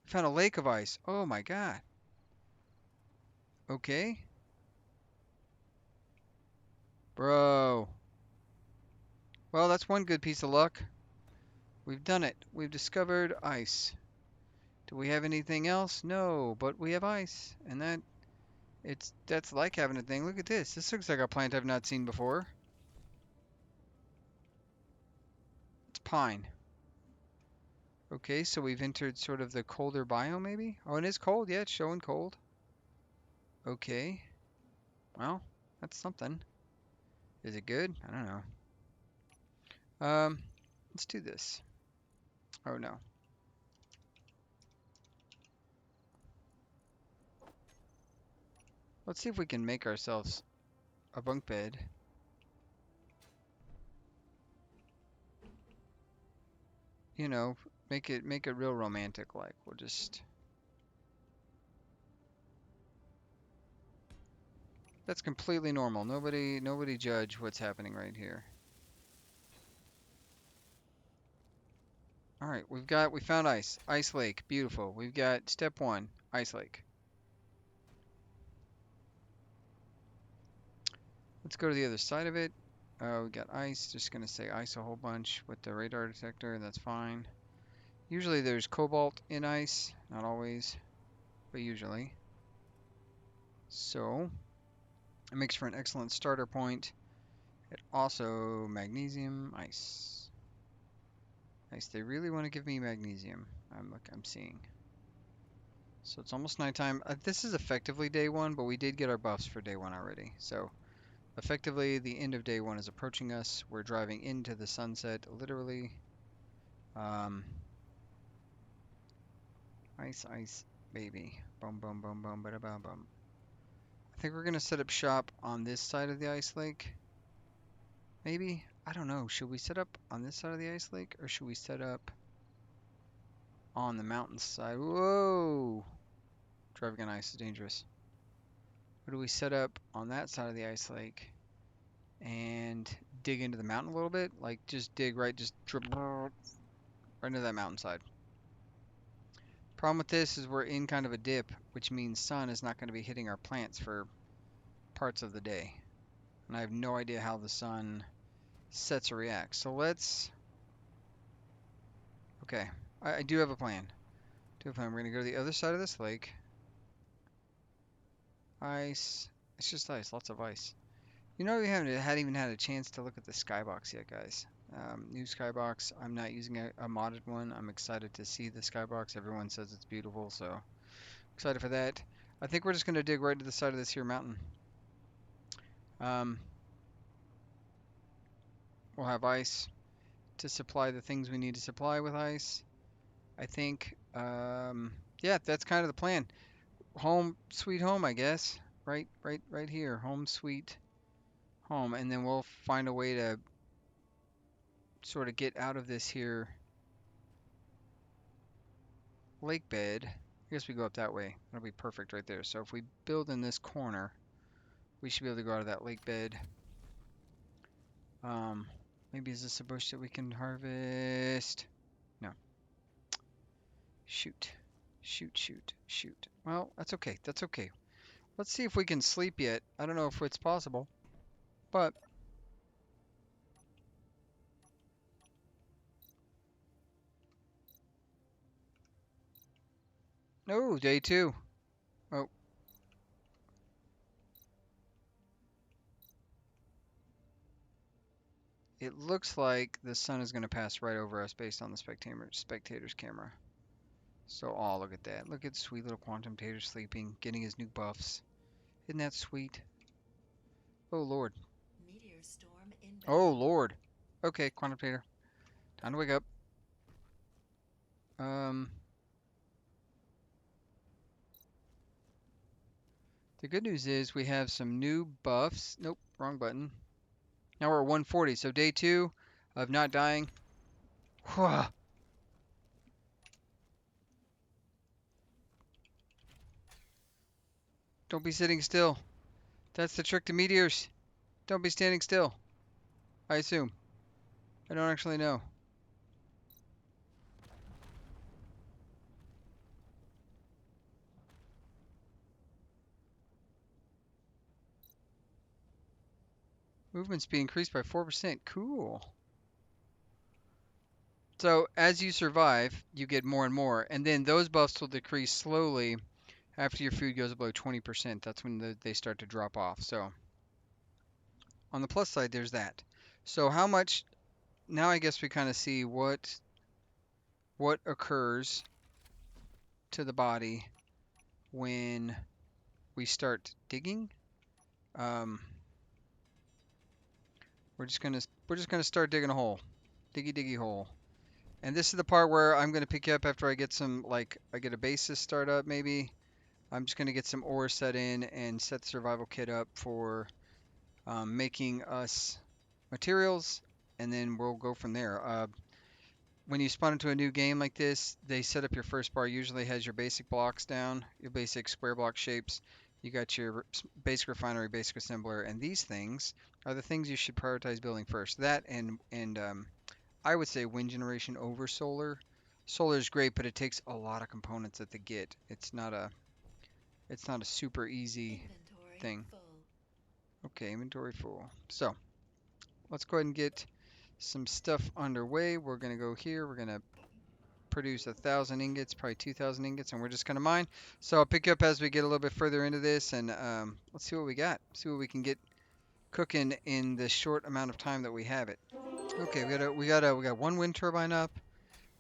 We found a lake of ice. Oh my God. Okay. Bro. Well, that's one good piece of luck. We've done it. We've discovered ice. Do we have anything else? No, but we have ice. And that's like having a thing. Look at this. This looks like a plant I've not seen before. It's pine. Okay, so we've entered sort of the colder biome, maybe? Oh, it is cold. Yeah, it's showing cold. Okay. Well, that's something. Is it good? I don't know. Let's do this. Oh no. Let's see if we can make ourselves a bunk bed. You know, make it real romantic like. We'll just That's completely normal. Nobody judge what's happening right here. All right, we found ice. Ice lake, beautiful. We've got step 1, ice lake. Let's go to the other side of it. We got ice. Just gonna say ice a whole bunch with the radar detector. That's fine. Usually there's cobalt in ice, not always, but usually. So it makes for an excellent starter point. It also magnesium, ice. Nice. They really want to give me magnesium. I'm seeing. So it's almost nighttime. This is effectively day 1, but we did get our buffs for day 1 already. So effectively, the end of day 1 is approaching us. We're driving into the sunset, literally. Um, ice, ice, baby. Boom, boom, boom, boom, bada, bum, bum. I think we're gonna set up shop on this side of the ice lake. Maybe? I don't know. Should we set up on this side of the ice lake, or should we set up on the mountain side? Whoa! Driving on ice is dangerous. Or do we set up on that side of the ice lake and dig into the mountain a little bit? Like just dig right, just right into that mountainside. Problem with this is we're in kind of a dip, which means sun is not going to be hitting our plants for parts of the day. And I have no idea how the sun sets or reacts. So let's... Okay, I do have a plan. We're going to go to the other side of this lake. Ice. It's just ice, lots of ice. You know, we hadn't even had a chance to look at the skybox yet, guys. New skybox. I'm not using a modded one. I'm excited to see the skybox. Everyone says it's beautiful, so excited for that. I think we're just going to dig right to the side of this here mountain. Um, we'll have ice to supply the things we need to supply with ice. I think, yeah, that's kind of the plan. Home, sweet home, I guess. Right here. Home, sweet home. And then we'll find a way to sort of get out of this here lake bed. I guess we go up that way. That'll be perfect right there. So if we build in this corner, we should be able to go out of that lake bed. Maybe is this a bush that we can harvest? No. Shoot. Shoot, shoot, shoot. Well, that's okay. That's okay. Let's see if we can sleep yet. I don't know if it's possible, but... No, day 2. Oh, it looks like the sun is going to pass right over us based on the spectator's camera. So, oh, look at that. Look at sweet little Quantum Tater sleeping, getting his new buffs. Isn't that sweet? Oh, Lord. Oh, Lord. Okay, quantum tater. Time to wake up. Um, the good news is we have some new buffs. Nope, wrong button. Now we're at 140, so day 2 of not dying. Whew. Don't be sitting still. That's the trick to meteors. Don't be standing still. I assume. I don't actually know. Movement speed increased by 4%. Cool. So as you survive, you get more and more, and then those buffs will decrease slowly after your food goes below 20%. That's when they start to drop off. So on the plus side, there's that. So how much? Now I guess we kind of see what occurs to the body when we start digging. Um, we're just gonna start digging a hole, diggy diggy hole. And this is the part where I'm gonna pick you up after I get some like I get a basis start up maybe. I'm just gonna get some ore set in and set the survival kit up for making us materials, and then we'll go from there. When you spawn into a new game like this, they set up your first bar. Usually has your basic blocks down, your basic square block shapes. You got your basic refinery, basic assembler, and these things are the things you should prioritize building first. That and I would say wind generation over solar. Solar is great, but it takes a lot of components that they get. It's not a super easy Inventory thing. full. Okay, inventory full. So let's go ahead and get some stuff underway. We're gonna go here. We're gonna produce 1,000 ingots, probably 2,000 ingots, and we're just gonna mine. So I'll pick you up as we get a little bit further into this, and let's see what we got. See what we can get cooking in the short amount of time that we have it. Okay, we got one wind turbine up.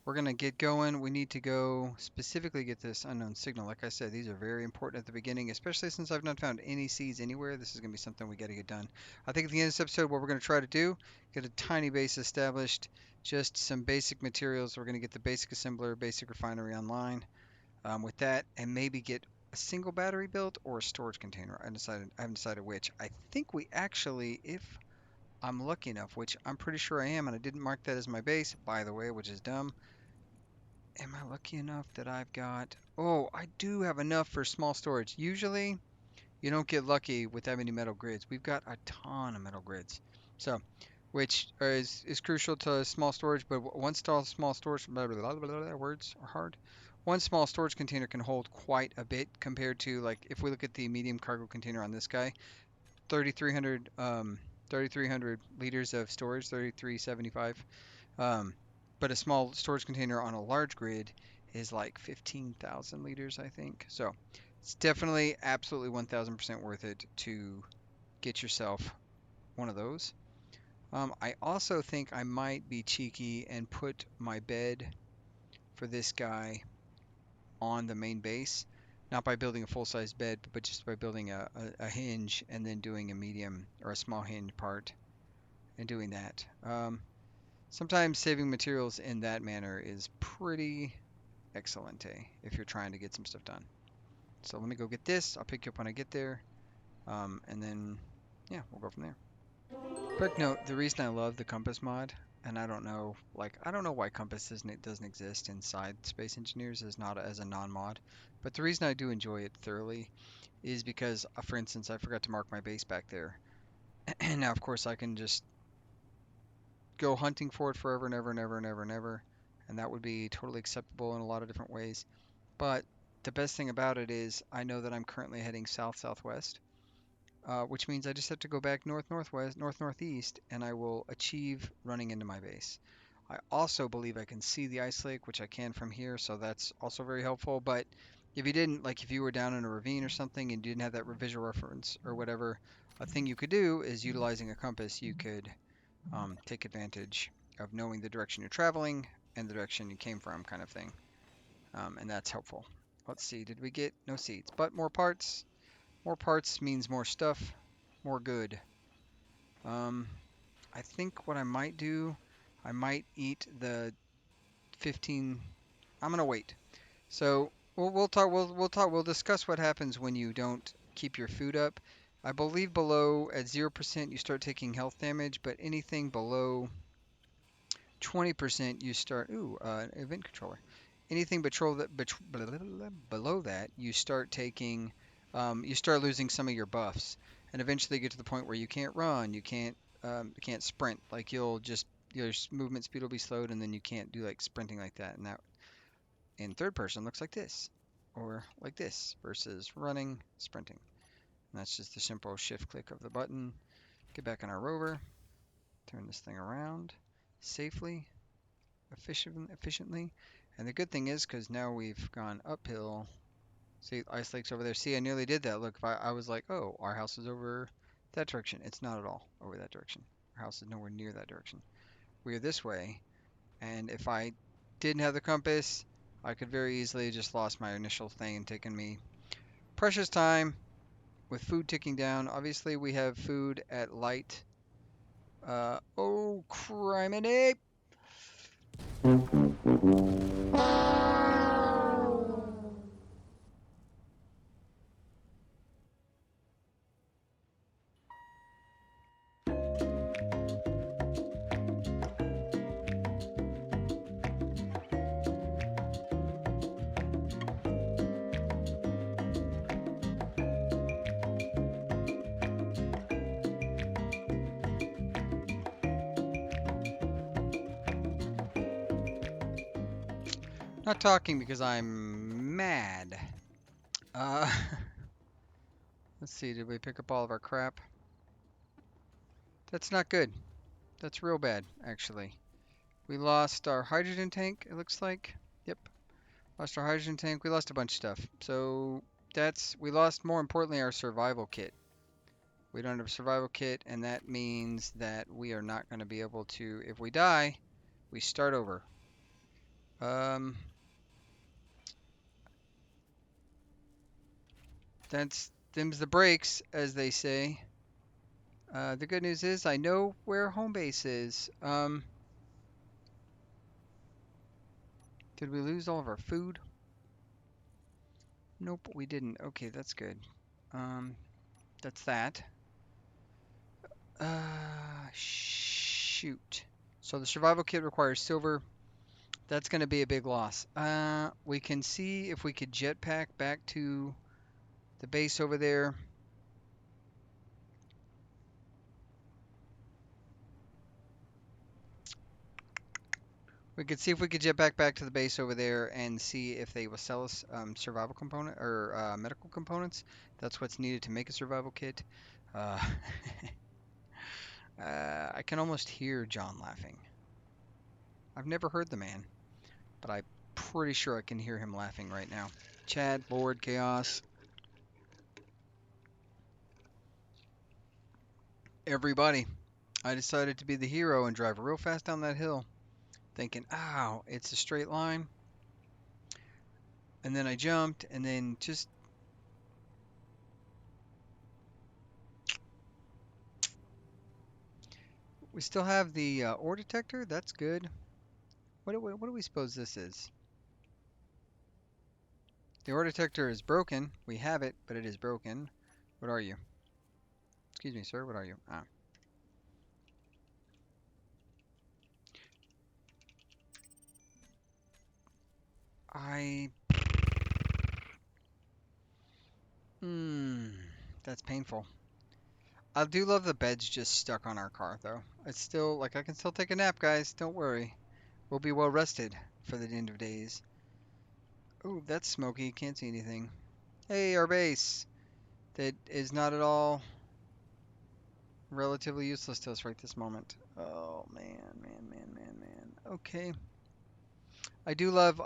We're gonna get going. We need to go specifically get this unknown signal. Like I said, these are very important at the beginning, especially since I've not found any seeds anywhere. This is gonna be something we gotta get done. I think at the end of this episode, what we're gonna try to do, get a tiny base established, just some basic materials. We're gonna get the basic assembler, basic refinery online with that, and maybe get a single battery built or a storage container. I haven't decided which. I think we actually, if I'm lucky enough, which I'm pretty sure I am, and I didn't mark that as my base, by the way, which is dumb. Am I lucky enough that I've got... Oh, I do have enough for small storage. Usually, you don't get lucky with that many metal grids. We've got a ton of metal grids. So, which is crucial to small storage, but one small storage... Blah, blah, blah, blah, blah, words are hard. One small storage container can hold quite a bit compared to, like, if we look at the medium cargo container on this guy, 3,300 liters of storage, 3,375. Um, but a small storage container on a large grid is like 15,000 liters, I think. So it's definitely absolutely 1,000% worth it to get yourself one of those. I also think I might be cheeky and put my bed for this guy on the main base. Not by building a full-size bed, but just by building a hinge and then doing a medium or a small hinge part and doing that. Sometimes saving materials in that manner is pretty excellent, if you're trying to get some stuff done. So let me go get this. I'll pick you up when I get there. And then, yeah, we'll go from there. Quick note, the reason I love the compass mod, and I don't know, like, I don't know why compass doesn't exist inside Space Engineers as not as a non-mod, but the reason I do enjoy it thoroughly is because, for instance, I forgot to mark my base back there. And now, of course, I can just go hunting for it forever and ever and ever and ever and ever, and that would be totally acceptable in a lot of different ways. But the best thing about it is I know that I'm currently heading south-southwest, which means I just have to go back north-northwest, north-northeast, and I will achieve running into my base. I also believe I can see the ice lake, which I can from here, so that's also very helpful. But if you didn't, like if you were down in a ravine or something and didn't have that visual reference or whatever, a thing you could do is utilizing a compass, you could take advantage of knowing the direction you're traveling and the direction you came from, kind of thing. And that's helpful. Let's see, did we get no seeds, but more parts? More parts means more stuff, more good. Um, I think what I might do, I might eat the 15. I'm gonna wait. So we'll talk. We'll talk. We'll discuss what happens when you don't keep your food up. I believe below at 0% you start taking health damage, but anything below 20% you start. Ooh, event controller. Anything below that you start taking. You start losing some of your buffs, and eventually get to the point where you can't run, you can't sprint. Like your movement speed will be slowed, and then you can't do like sprinting like that. And that in third person looks like this, or like this, versus running, sprinting. And that's just the simple shift click of the button. Get back on our rover, turn this thing around safely, efficiently. And the good thing is, because now we've gone uphill, see, Ice Lake's over there. See, I nearly did that. Look, if I was like, oh, our house is over that direction. It's not at all over that direction. Our house is nowhere near that direction. We are this way, and if I didn't have the compass, I could very easily just lost my initial thing and taken me precious time with food ticking down. Obviously, we have food at light. Oh, criminy! Not talking because I'm mad. Uh, let's see, did we pick up all of our crap? That's not good. That's real bad, actually. We lost our hydrogen tank, it looks like. Yep, lost our hydrogen tank. We lost a bunch of stuff. So we lost, more importantly, our survival kit. We don't have a survival kit, and that means that we are not going to be able to, if we die, we start over. Um, them's the breaks, as they say. The good news is I know where home base is. Did we lose all of our food? Nope, we didn't. Okay, that's good. Um, that's that. Shoot. So the survival kit requires silver. That's going to be a big loss. We can see if we could jetpack back to the base over there. We could see if we could jet back to the base over there and see if they will sell us survival component or medical components. That's what's needed to make a survival kit. Uh, I can almost hear John laughing. I've never heard the man, but I'm pretty sure I can hear him laughing right now. Chad, Lord, Chaos, everybody. I decided to be the hero and drive real fast down that hill, thinking, ow, it's a straight line. And then I jumped, and then just. We still have the ore detector. That's good. What do we suppose this is? The ore detector is broken. We have it, but it is broken. What are you? Excuse me, sir. What are you? Ah. I. Hmm. That's painful. I do love the beds just stuck on our car, though. It's still, like, I can still take a nap, guys. Don't worry. We'll be well rested for the end of days. Ooh, that's smoky. Can't see anything. Hey, our base. That is not at all relatively useless to us right this moment. Oh, man. Okay. I do love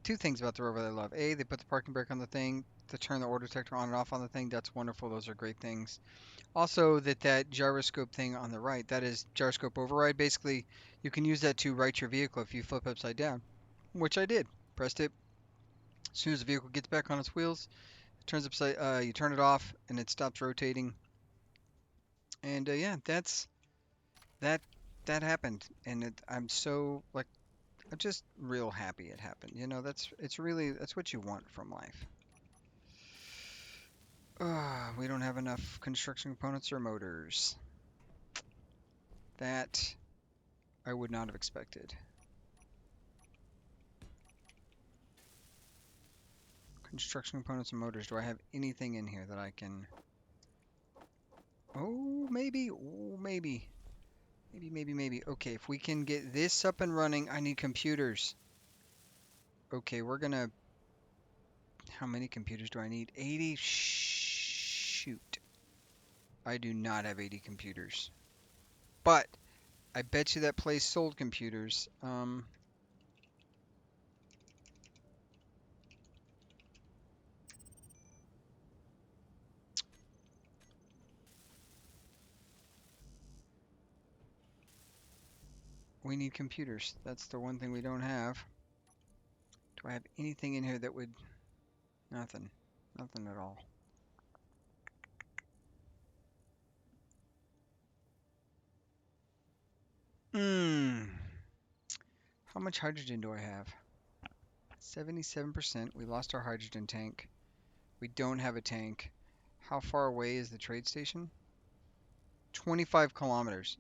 two things about the rover that I love. A, they put the parking brake on the thing to turn the ore detector on and off on the thing. That's wonderful. Those are great things. Also, that gyroscope thing on the right, that is gyroscope override. Basically, you can use that to right your vehicle if you flip upside down, which I did. Pressed it. As soon as the vehicle gets back on its wheels, it turns upside. You turn it off, and it stops rotating. And yeah, that's that. that happened, and I'm so like I'm just real happy it happened. You know, that's what you want from life. We don't have enough construction components or motors. That I would not have expected. Construction components and motors. Do I have anything in here that I can... Oh, maybe. Oh, maybe. Maybe. Okay, if we can get this up and running, I need computers. Okay, we're gonna... How many computers do I need? 80? Shoot. I do not have 80 computers. But I bet you that place sold computers. We need computers. That's the one thing we don't have. Do I have anything in here that would... Nothing. Nothing at all. How much hydrogen do I have? 77%. We lost our hydrogen tank. We don't have a tank. How far away is the trade station? 25 kilometers.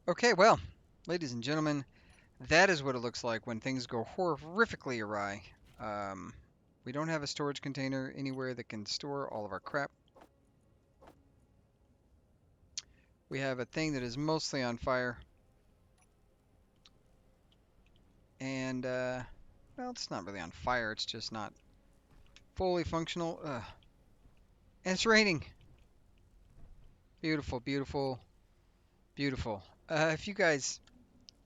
Okay, well, ladies and gentlemen, that is what it looks like when things go horrifically awry. Um, we don't have a storage container anywhere that can store all of our crap. We have a thing that is mostly on fire. And, well, it's not really on fire. It's just not fully functional. Ugh. And it's raining. Beautiful, beautiful, beautiful. If you guys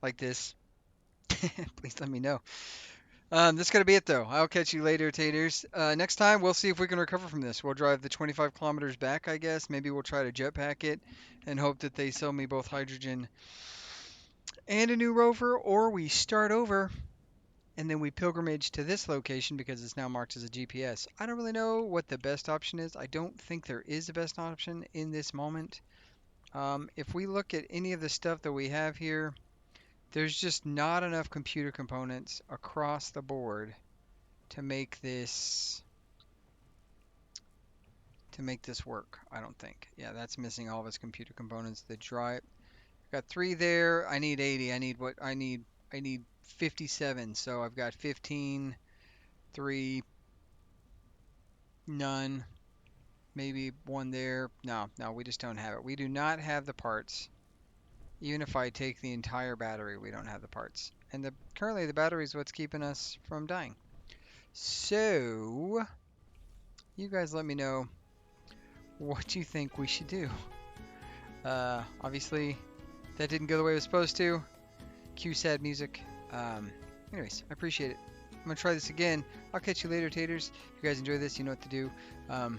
like this, please let me know. That's going to be it, though. I'll catch you later, taters. Next time, we'll see if we can recover from this. We'll drive the 25 kilometers back, I guess. Maybe we'll try to jetpack it and hope that they sell me both hydrogen and a new rover, or we start over and then we pilgrimage to this location because it's now marked as a GPS. I don't really know what the best option is. I don't think there is a best option in this moment. If we look at any of the stuff that we have here, there's just not enough computer components across the board to make this work, I don't think. Yeah, that's missing all of its computer components. The drive, got 3 there. I need 80. I need 57. So I've got 15, 3, none, maybe 1 there. No, we just don't have it. We do not have the parts. Even if I take the entire battery, we don't have the parts. And currently the battery is what's keeping us from dying. So, you guys let me know what you think we should do. Obviously, that didn't go the way it was supposed to. Cue sad music. Anyways, I appreciate it. I'm going to try this again. I'll catch you later, taters. If you guys enjoy this, you know what to do. I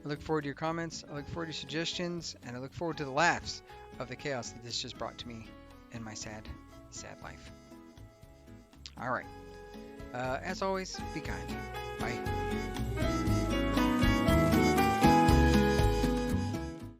look forward to your comments. I look forward to your suggestions. And I look forward to the laughs of the chaos that this just brought to me in my sad, sad life. All right. As always, be kind. Bye.